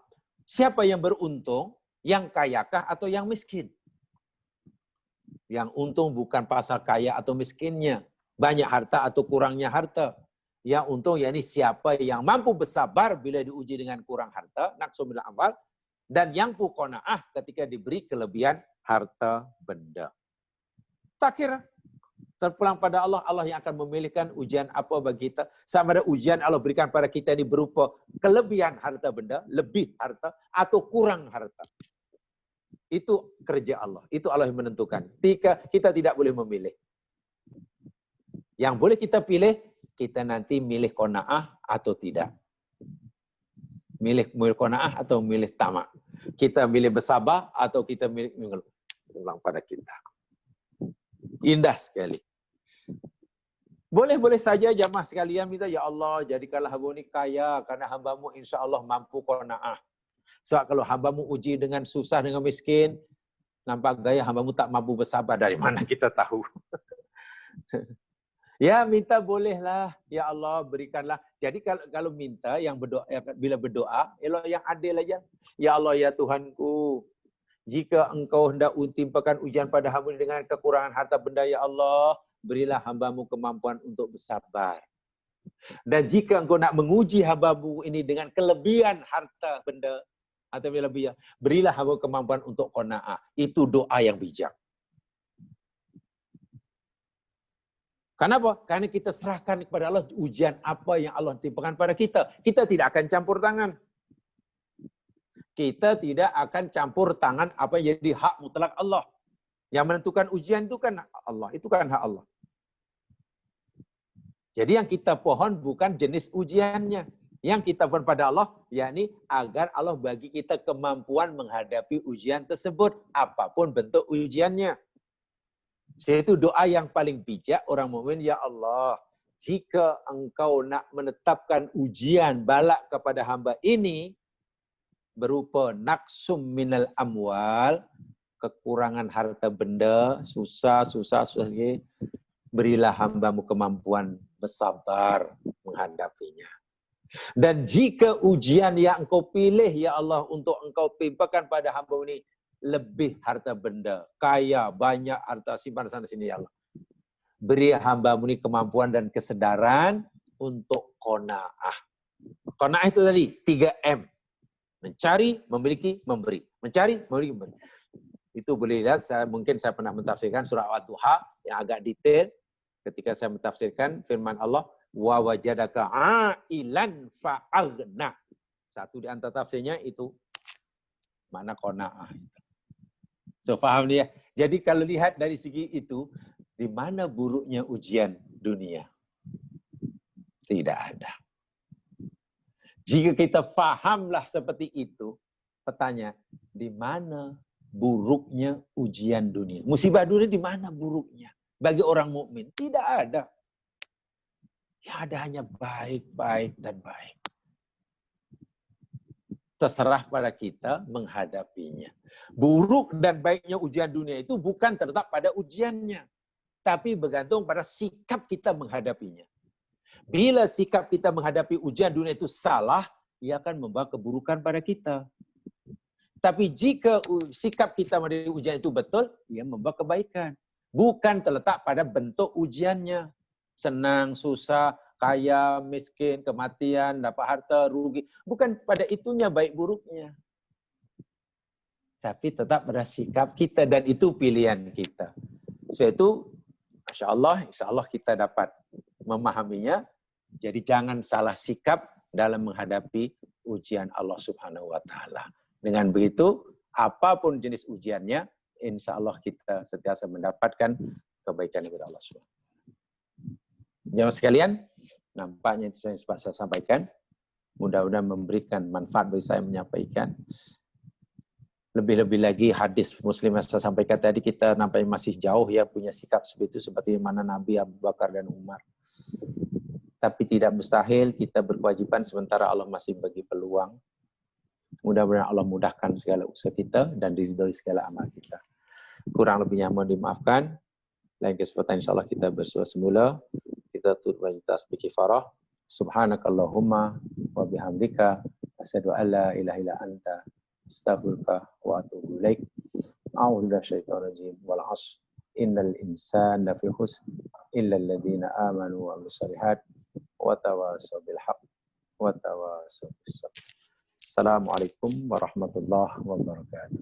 Siapa yang beruntung? Yang kayakah atau yang miskin? Yang untung bukan pasal kaya atau miskinnya. Banyak harta atau kurangnya harta. Yang untung yakni siapa yang mampu bersabar bila diuji dengan kurang harta, naqsu bil amal, dan yang qanaah ketika diberi kelebihan harta benda. Tak kira terpulang pada Allah, Allah yang akan memilihkan ujian apa bagi kita. Sama ada ujian Allah berikan pada kita ini berupa kelebihan harta benda, lebih harta, atau kurang harta. Itu kerja Allah. Itu Allah yang menentukan. Kita tidak boleh memilih. Yang boleh kita pilih, kita nanti milih qanaah atau tidak. Milih qanaah atau milih tamak. Kita milih bersabar atau kita milih mengeluh. Pulang pada kita. Indah sekali. Boleh-boleh saja jamaah sekalian minta, ya Allah, jadikanlah hamba ini kaya, karena hambamu insya Allah mampu qanaah. Sebab kalau hambamu uji dengan susah, dengan miskin, nampak gaya hambamu tak mampu bersabar. Dari mana kita tahu? Ya, minta bolehlah. Ya Allah, berikanlah. Jadi kalau minta, yang berdoa, bila berdoa, elok yang adil aja. Ya Allah, ya Tuhanku, jika engkau hendak timpakan ujian pada hamba dengan kekurangan harta benda, ya Allah, berilah hambamu kemampuan untuk bersabar. Dan jika engkau nak menguji hambamu ini dengan kelebihan harta benda, atau lebih, berilah hamba kemampuan untuk qanaah. Itu doa yang bijak. Kenapa? Karena kita serahkan kepada Allah ujian apa yang Allah timpakan pada kita. Kita tidak akan campur tangan. Kita tidak akan campur tangan apa yang jadi hak mutlak Allah. Yang menentukan ujian itu kan Allah. Itu kan hak Allah. Jadi yang kita pohon bukan jenis ujiannya. Yang kita pohon pada Allah, yakni agar Allah bagi kita kemampuan menghadapi ujian tersebut. Apapun bentuk ujiannya. Itu doa yang paling bijak orang mukmin. Ya Allah, jika engkau nak menetapkan ujian balak kepada hamba ini, berupa naksum minal amwal, kekurangan harta benda, susah, berilah hambamu kemampuan bersabar menghadapinya. Dan jika ujian yang engkau pilih, ya Allah, untuk engkau timpakan pada hamba ini, lebih harta benda, kaya, banyak harta simpan sana sini, ya Allah, beri hamba ini kemampuan dan kesedaran untuk qanaah. Qanaah itu tadi 3M. Mencari, memiliki, memberi. Mencari, memiliki, memberi. Itu boleh lihat, mungkin saya pernah mentafsirkan surah Ad-Duha yang agak detail ketika saya mentafsirkan firman Allah, wa wajadaka ailan fa'aghna. Satu di antara tafsirnya itu makna qanaah. So, faham dia? Jadi kalau lihat dari segi itu, di mana buruknya ujian dunia? Tidak ada. Jika kita fahamlah seperti itu, petanya, di mana buruknya ujian dunia? Musibah dunia di mana buruknya? Bagi orang mukmin tidak ada. Ya, ada hanya baik, baik, dan baik. Terserah pada kita menghadapinya. Buruk dan baiknya ujian dunia itu bukan terletak pada ujiannya, tapi bergantung pada sikap kita menghadapinya. Bila sikap kita menghadapi ujian dunia itu salah, ia akan membawa keburukan pada kita. Tapi jika sikap kita menghadapi ujian itu betul, ia membawa kebaikan. Bukan terletak pada bentuk ujiannya. Senang, susah, kaya, miskin, kematian, dapat harta, rugi. Bukan pada itunya baik buruknya. Tapi tetap pada sikap kita, dan itu pilihan kita. So itu, Masya Allah, insya Allah kita dapat memahaminya. Jadi jangan salah sikap dalam menghadapi ujian Allah Subhanahu wa Ta'ala. Dengan begitu, apapun jenis ujiannya, insya Allah kita sentiasa mendapatkan kebaikan dari Allah Subhanahu wa Ta'ala. Jemaah sekalian, nampaknya itu saya sampaikan. Mudah-mudahan memberikan manfaat bagi saya menyampaikan. Lebih-lebih lagi hadis Muslim yang saya sampaikan tadi, kita nampaknya masih jauh ya punya sikap seperti itu, seperti mana Nabi Abu Bakar dan Umar. Tapi tidak mustahil kita berkewajiban sementara Allah masih bagi peluang. Mudah-mudahan Allah mudahkan segala usaha kita dan diridhoi segala amal kita. Kurang lebihnya mohon dimaafkan. Lain kesempatan insya Allah kita bersua semula. Kita tutup dengan tasbih kifarah. Subhanakallahumma wa bihamdika asyhadu an la ilaha illa anta astaghfiruka wa atubu ilaik. A'udzu billahi minasyaitonir rajim. Wal 'ashr. Innal insana lafi khusr illa alladziina aamanu wa 'amilus shalihaat wa tawassaw bil haqq wa tawassaw bis sabr. Assalamualaikum warahmatullahi wabarakatuh.